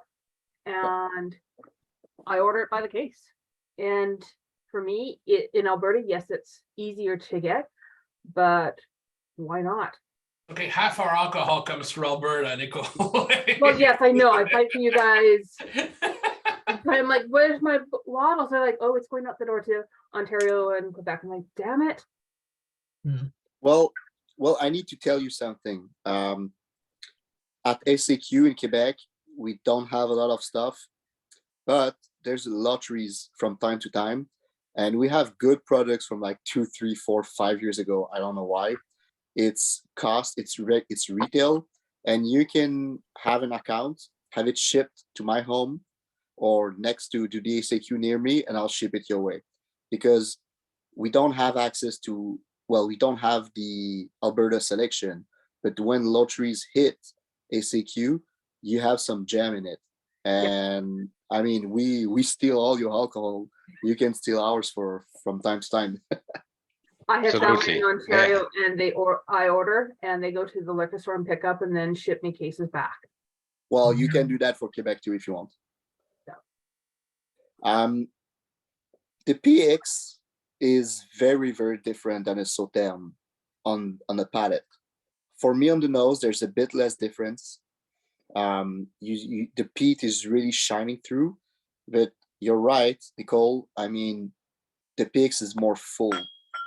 and I order it by the case. And for me, in Alberta, yes, it's easier to get, but why not? Okay, half our alcohol comes from Alberta, Nicole. Well, yes, I know. I fight for you guys. I'm like, where's my bottles? They're like, oh, it's going out the door to Ontario and Quebec. I'm like, damn it. Well, I need to tell you something. At SAQ in Quebec, we don't have a lot of stuff, but there's lotteries from time to time, and we have good products from like 2, 3, 4, 5 years ago. I don't know why. It's cost, it's retail, and you can have an account, have it shipped to my home or next to the SAQ near me, and I'll ship it your way. Because we don't have access to, well, we don't have the Alberta selection, but when lotteries hit SAQ, you have some jam in it. And I mean, we steal all your alcohol. You can steal ours from time to time. I have family in Absolutely. Ontario, and I order, and they go to the liquor store and pick up, and then ship me cases back. Well, you can do that for Quebec too if you want. The PX is very, very different than a Sauternes on the palate. For me, on the nose, there's a bit less difference. The peat is really shining through, but you're right, Nicole. I mean, the PX is more full.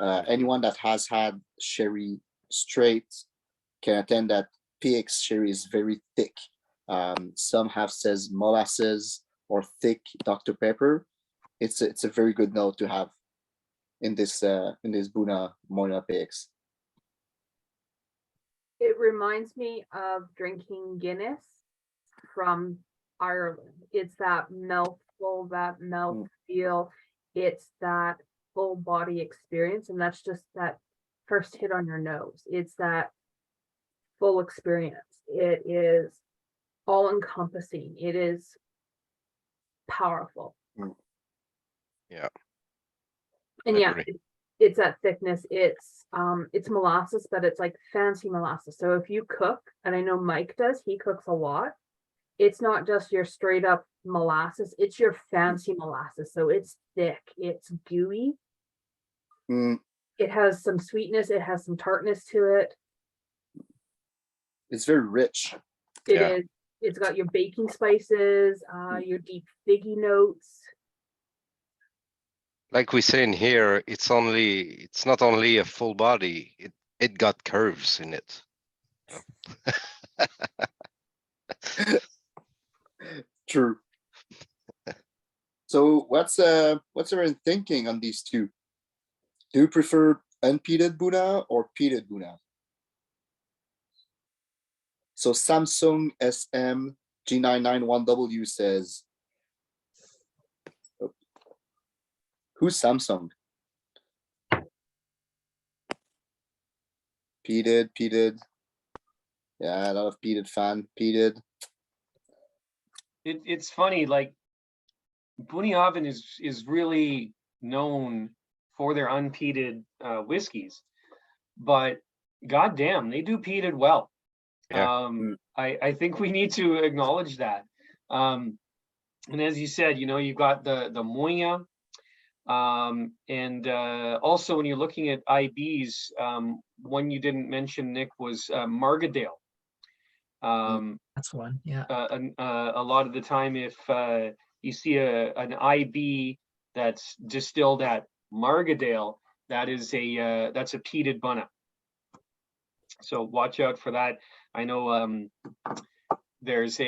Anyone that has had sherry straight can attend that PX sherry is very thick. Some have says molasses or thick Dr. Pepper. It's a very good note to have in this Bunna Moine PX. It reminds me of drinking Guinness from Ireland. It's that mouthful, that mouth feel. It's that full body experience, and that's just that first hit on your nose. It's that full experience. It is all encompassing. It is powerful. Yeah. And Agree. it's that thickness. It's molasses, but it's like fancy molasses. So if you cook, and I know Myke does, he cooks a lot. It's not just your straight up molasses, it's your fancy molasses. So it's thick, it's gooey. It has some sweetness, it has some tartness to it. It's very rich. It is. It's got your baking spices, your deep figgy notes. Like we say in here, it's not only a full body, it got curves in it. True. So what's everyone thinking on these two? Do you prefer unpeated Bunna or peated Bunna? So Samsung SM G991W says, who's Samsung? Peated. Yeah, a lot of peated fan. Peated. It's funny, like Bunnahabhain is really known for their unpeated whiskeys, but goddamn, they do peated well. Yeah. I think we need to acknowledge that. And as you said, you've got the Moine, and also when you're looking at IBs, one you didn't mention, Nick, was Margadale. That's one, yeah. A lot of the time, if you see an IB that's distilled at Margadale, that's a peated Bunna. So watch out for that. I know there's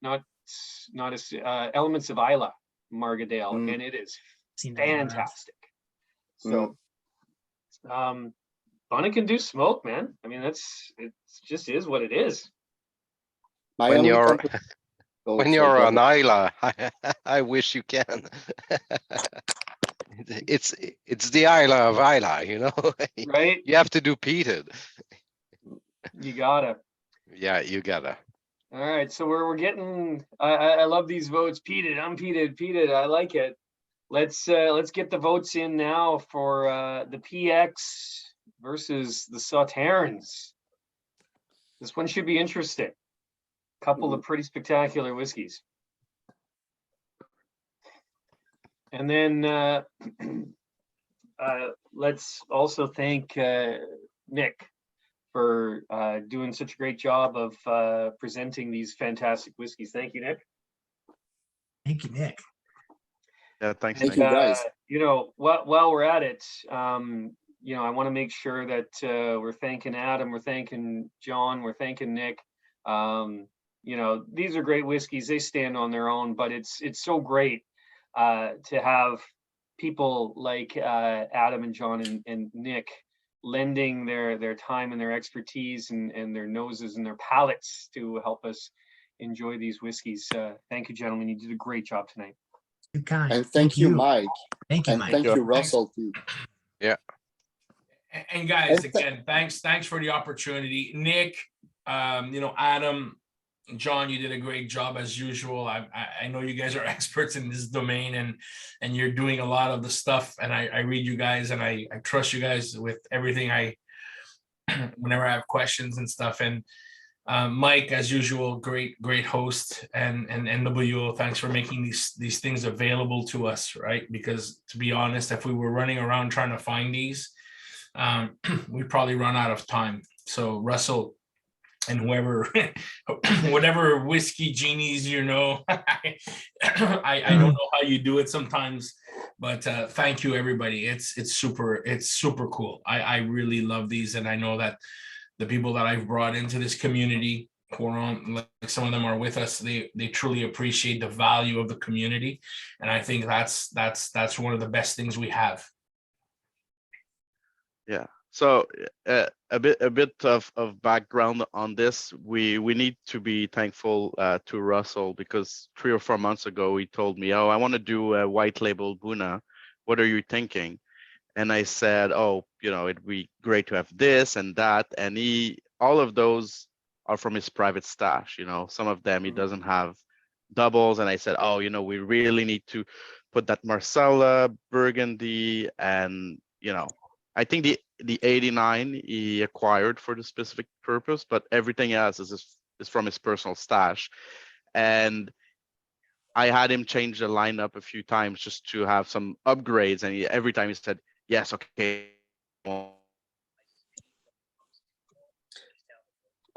not Elements of Isla Margadale, and it is fantastic. So Bunna can do smoke, man. I mean, it just is what it is. When you're on Isla, I wish you can. It's the Isla of Isla, Right? You have to do peated. You gotta. Yeah, you gotta. All right, so we're getting. I love these votes. Peated, unpeated, peated. I like it. Let's get the votes in now for the PX versus the Sauternes. This one should be interesting. Couple of pretty spectacular whiskeys. And then let's also thank Nick for doing such a great job of presenting these fantastic whiskeys. Thank you, Nick. Thank you, Nick. Yeah, thanks. Thank Nick. you, guys. You know, while we're at it, you know, I want to make sure that we're thanking Adam, we're thanking John, we're thanking Nick. You know, these are great whiskeys. They stand on their own, but it's so great to have people like Adam and John and Nick lending their time and their expertise and their noses and their palates to help us enjoy these whiskeys. Thank you, gentlemen. You did a great job tonight. Too kind. And thank you, Mike. Thank you, And Mike. thank you, Russell, too. And guys, And again, thanks for the opportunity. Nick, you know, Adam, John, you did a great job as usual. I know you guys are experts in this domain and you're doing a lot of the stuff, and I read you guys and I trust you guys with everything whenever I have questions and stuff. And Mike, as usual, great host, and NWO, thanks for making these things available to us, right? Because to be honest, if we were running around trying to find these, we'd probably run out of time. So Russell and whoever, whatever whiskey genies, you know, I don't know how you do it sometimes, but thank you, everybody. It's super cool. I really love these, and I know that the people that I've brought into this community who are on, like some of them are with us, they truly appreciate the value of the community. And I think that's one of the best things we have. Yeah. So a bit of background on this. We need to be thankful to Russell, because 3 or 4 months ago he told me, "Oh, I want to do a white label Bunna. What are you thinking?" And I said, "Oh, you know, it'd be great to have this and that." And all of those are from his private stash. You know, some of them he doesn't have doubles. And I said, "Oh, you know, we really need to put that Marsala, Burgundy, and you know, I think the 89 he acquired for the specific purpose, but everything else is from his personal stash." And I had him change the lineup a few times just to have some upgrades, and every time he said, "Yes, okay."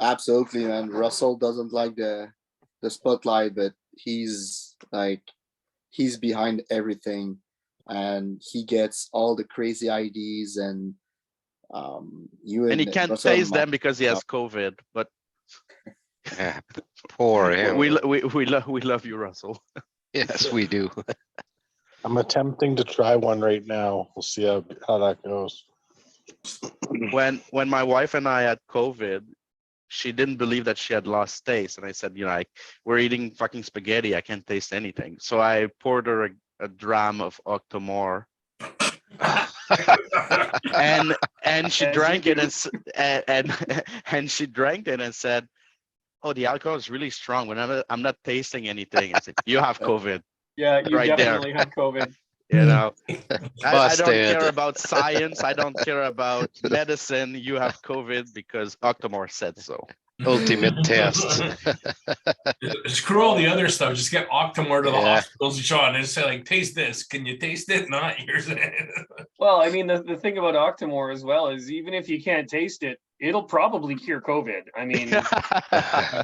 Absolutely, man. Russell doesn't like the spotlight, but he's behind everything, and he gets all the crazy ideas. And and he can't Russell taste them because he has COVID. But Yeah, poor him. we love you, Russell. Yes, we do. I'm attempting to try one right now. We'll see how that goes. When my wife and I had COVID, she didn't believe that she had lost taste, and I said, "You know, we're eating fucking spaghetti. I can't taste anything." So I poured her a dram of Octomore, and she drank it and she drank it and said, "Oh, the alcohol is really strong. When I'm not tasting anything." I said, "You have COVID." Yeah, you Right there. definitely have COVID. You know, I don't Busted. care about science. I don't care about medicine. You have COVID because Octomore said so. Ultimate test. Screw all the other stuff. Just get Octomore to the Yeah. hospitals, Sean, and say, like, taste this. Can you taste it? Not. Here's it. Well, I mean, the thing about Octomore as well is even if you can't taste it, it'll probably cure COVID. I mean,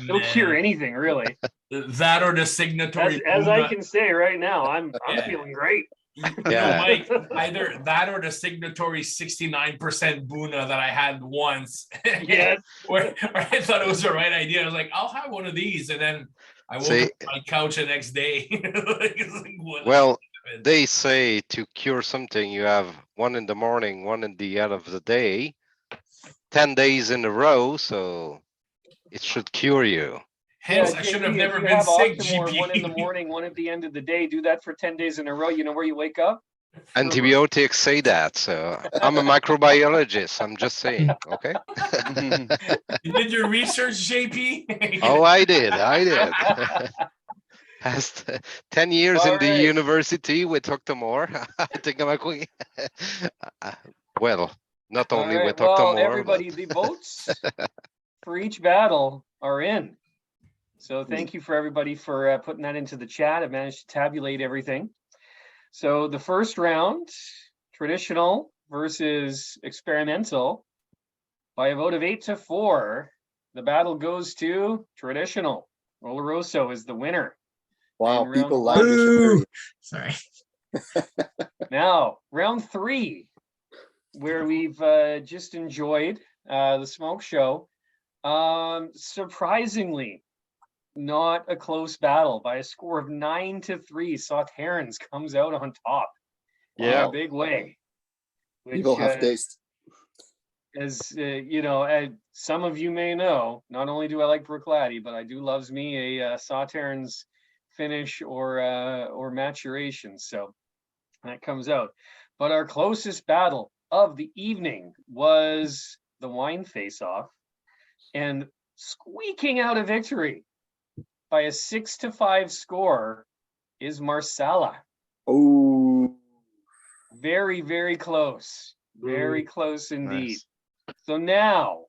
it'll cure anything, really. That or the signatory. As I Bunna. can say right now, I'm Yeah. feeling great. You Yeah. know, Mike, either that or the signatory 69% Bunna that I had once. Yes. Where I thought it was the right idea. I was like, I'll have one of these. And then I woke See- up on my couch the next day. It's like, what Well, happened? they say to cure something, you have one in the morning, one in the end of the day, 10 days in a row, so it should cure you. Hence, Yeah, I should have JP, never if you been have sick, Octomore, GP. one in the morning, one at the end of the day. Do that for 10 days in a row. You know where you wake up? Antibiotics say that, so I'm a microbiologist. I'm just saying, okay? You did your research, JP? Oh, I did. Past 10 years All in the right. university with Octomore. I think I'm going. Well, not All only right, with well, Octomore, everybody, the votes for each battle are in. So thank you for everybody for putting that into the chat. I managed to tabulate everything. So the first round, traditional versus experimental, by a vote of 8-4, the battle goes to traditional. Oloroso is the winner. Wow, in people round like one. Bishop Boo! Harry. Sorry. Now, round 3, where we've just enjoyed the smoke show. Surprisingly, not a close battle by a score of 9-3. Sauternes comes out on top in Yeah. a big way. People have taste. As you know, some of you may know, not only do I like Bruichladdich, but I do loves me a Sauternes finish or maturation. So that comes out. But our closest battle of the evening was the wine face-off, and squeaking out a victory by a 6-5 score is Marsala. Oh, Very, very close. Very close indeed. Nice. So now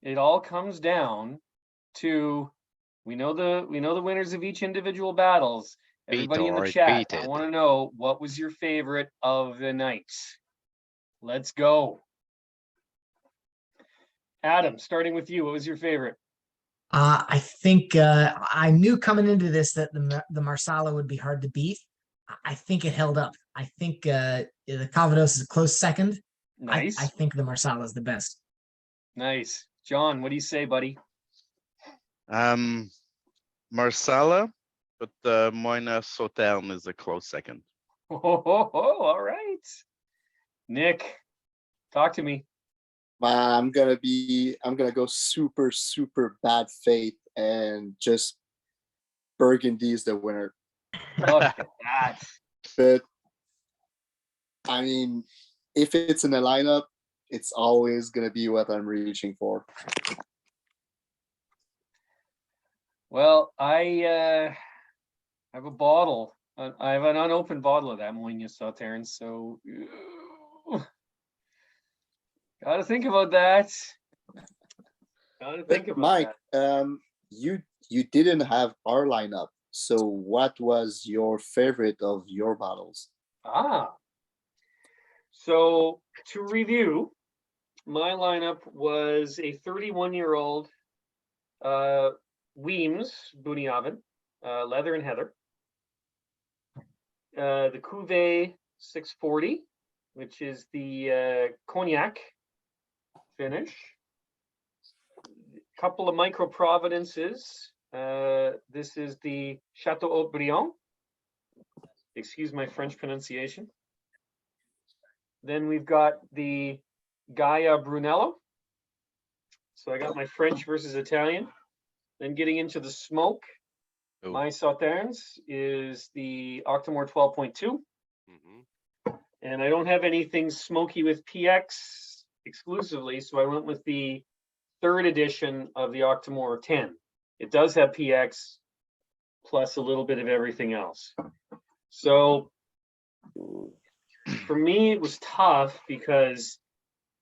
it all comes down to we know the winners of each individual battles. Everybody in the Beat or chat, I repeated. want to know what was your favorite of the night. Let's go. Adam, starting with you, what was your favorite? I think I knew coming into this that the Marsala would be hard to beat. I think it held up. I think the Calvados is a close second. Nice. I think the Marsala is the best. Nice. John, what do you say, buddy? Marsala, but Moine Sauternes is a close second. All right. Nick, talk to me. I'm gonna go super, super bad faith and just Burgundy is the winner. Look at that. But I mean, if it's in the lineup, it's always gonna be what I'm reaching for. Well, I have a bottle. I have an unopened bottle of that Moine Sauternes, so gotta think about that. Gotta think But about Mike, that. you didn't have our lineup. So what was your favorite of your bottles? So to review, my lineup was a 31-year-old Weems Bunnahabhain, leather and heather. The Cuvée 640, which is the cognac finish. Couple of micro providences. This is the Chateau Haut-Brion. Excuse my French pronunciation. Then we've got the Gaia Brunello. So I got my French versus Italian. Then getting into the smoke, Oh. my Sauternes is the Octomore 12.2. And I don't have anything smoky with PX exclusively, so I went with the 3rd edition of the Octomore 10. It does have PX plus a little bit of everything else. So for me, it was tough because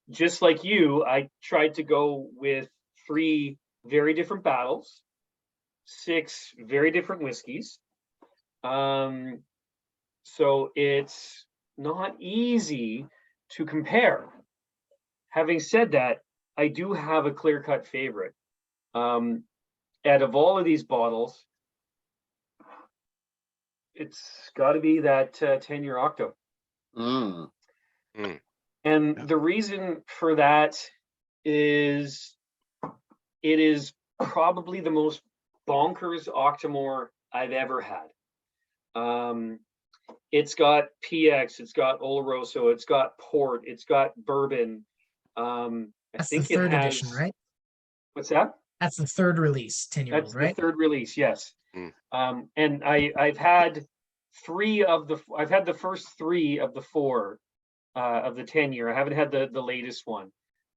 just like you, I tried to go with 3 very different battles, 6 very different whiskeys. So it's not easy to compare. Having said that, I do have a clear-cut favorite. Out of all of these bottles, it's got to be that 10-year Octo. And the reason for that is it is probably the most bonkers Octomore I've ever had. It's got PX, it's got Oloroso, it's got port, it's got bourbon. That's the 3rd edition, right? What's that? That's the 3rd release, 10-year-old, That's right? the 3rd release, yes. And I've had the first 3 of the 4 of the 10-year. I haven't had the latest one.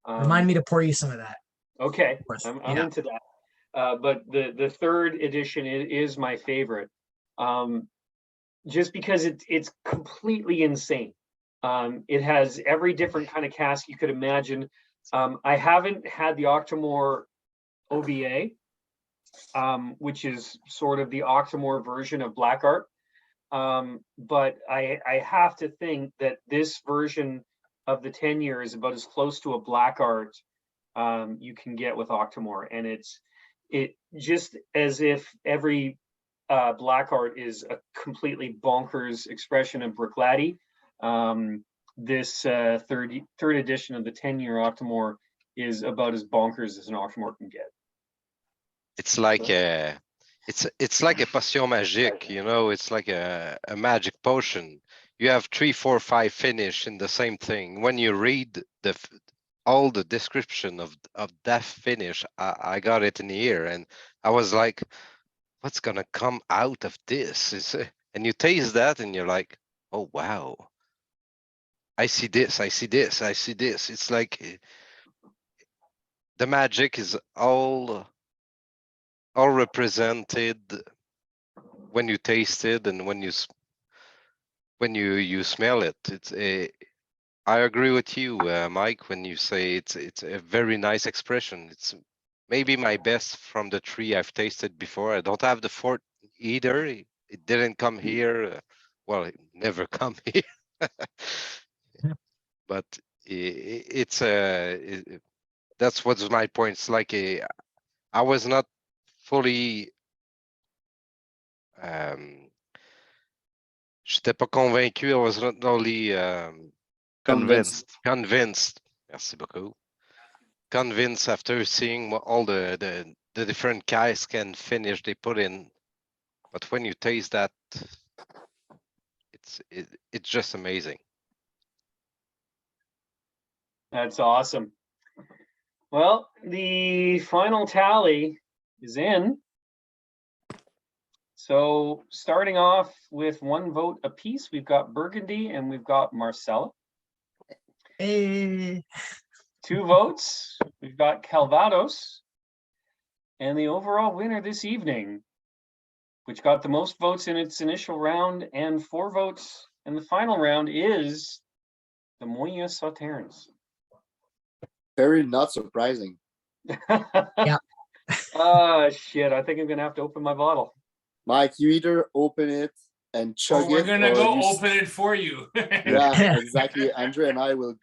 Remind me to pour you some of that. Okay, Of course, I'm yeah. into that. But the 3rd edition is my favorite. Just because it's completely insane. It has every different kind of cask you could imagine. I haven't had the Octomore OBA, which is sort of the Octomore version of Black Art. But I have to think that this version of the 10-year is about as close to a black art you can get with Octomore, and it just as if every black art is a completely bonkers expression of Bruichladdich. This third edition of the 10-year Octomore is about as bonkers as an Octomore can get. It's like it's like a potion magique, you know, it's like a magic potion. You have 3, 4, 5 finish in the same thing. When you read all the description of that finish, I got it in the ear, and I was like, what's gonna come out of this? And you taste that and you're like, oh wow, I see this, I see this, I see this. It's like the magic is all represented when you taste it and when you smell it. It's I agree with you, Myke, when you say it's a very nice expression. It's maybe my best from the 3 I've tasted before. I don't have the 4th either. It didn't come here. Well, it never come here. But it's that's what's my point. It's like I was not fully j'étais pas convaincu. I was not only Convinced. Merci beaucoup. Convinced after seeing what all the different Cask and finish they put in. But when you taste that, it's just amazing. That's awesome. Well, the final tally is in. So starting off with 1 vote apiece, we've got Burgundy and we've got Marsala. Hey. 2 votes, we've got Calvados. And the overall winner this evening, which got the most votes in its initial round and 4 votes in the final round, is the Moine Sauternes. Very not surprising. Yeah. Shit, I think I'm gonna have to open my bottle. Myke, you either open it and chug We're it, gonna or go you open it for you. Yeah, exactly. Andre and I will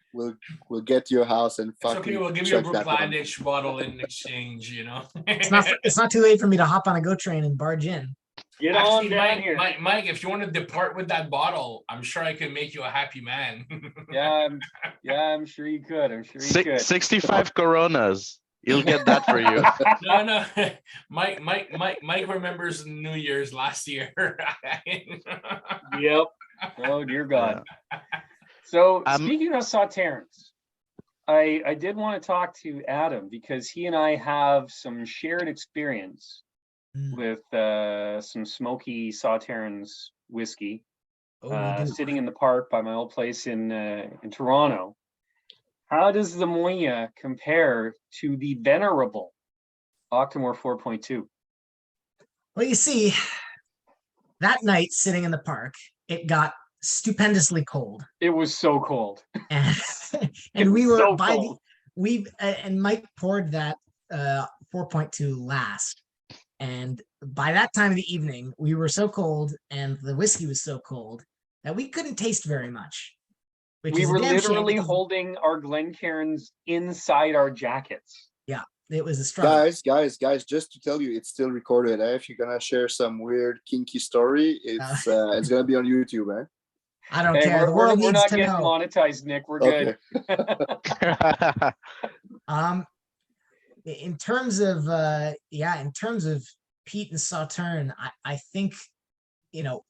get to your house and It's fucking okay, we'll give you a chug that one. Bruichladdich bottle in exchange, you know. It's not too late for me to hop on a GO train and barge in. Get Actually, on down here. Myke, if you want to depart with that bottle, I'm sure I can make you a happy man. I'm sure you could. I'm sure you could. 65 Coronas. You'll get that for you. No. Myke remembers New Year's last year. Yep. Oh dear God. So speaking of Sauternes, I did want to talk to Adam because he and I have some shared experience with some smoky Sauternes whiskey, sitting in the park by my old place in Toronto. How does the Moine compare to the venerable Octomore 4.2? Well, you see, that night sitting in the park, it got stupendously cold. It was so cold. And we were so by cold. and Myke poured that 4.2 last. And by that time of the evening, we were so cold and the whiskey was so cold that we couldn't taste very much. We were literally holding our Glencairns inside our jackets. Yeah, it was a struggle. Guys, just to tell you, it's still recorded. If you're gonna share some weird kinky story, it's gonna be on YouTube, eh? I don't care. The world needs to know. We're not getting monetized, Nick. We're good. In terms of Pete and Sauternes, I think, you know,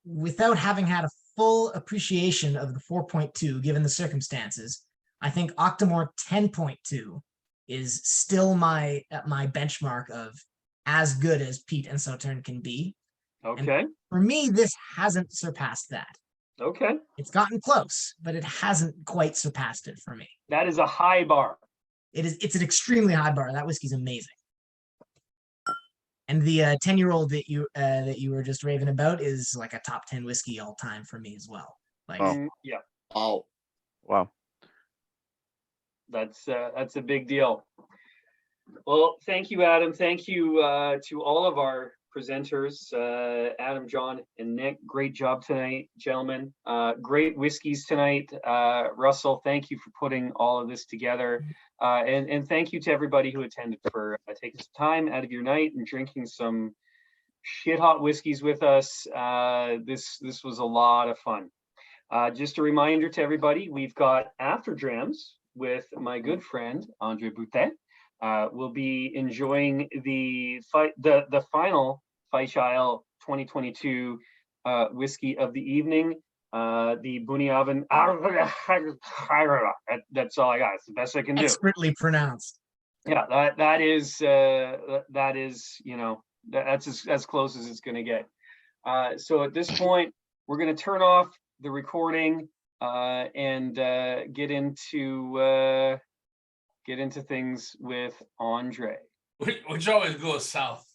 without having had a full appreciation of the 4.2, given the circumstances, I think Octomore 10.2 is still my benchmark of as good as Pete and Sauternes can be. Okay. And for me, this hasn't surpassed that. Okay. It's gotten close, but it hasn't quite surpassed it for me. That is a high bar. It's an extremely high bar. That whiskey's amazing. And the 10-year-old that you were just raving about is like a top 10 whiskey all time for me as well. Like, yeah. Oh, wow. That's a big deal. Well, thank you, Adam. Thank you to all of our presenters, Adam, John, and Nick. Great job tonight, gentlemen. Great whiskeys tonight. Russell, thank you for putting all of this together. And thank you to everybody who attended for taking some time out of your night and drinking some shit hot whiskeys with us. This was a lot of fun. Just a reminder to everybody, we've got After Drams with my good friend, Andre Boutet. We'll be enjoying the final Feis 2022 whiskey of the evening, the Bunnahabhain. That's all I got. It's the best I can do. Expertly pronounced. Yeah, that is you know, that's as close as it's going to get. So at this point, we're going to turn off the recording and get into things with Andre. Which always goes south.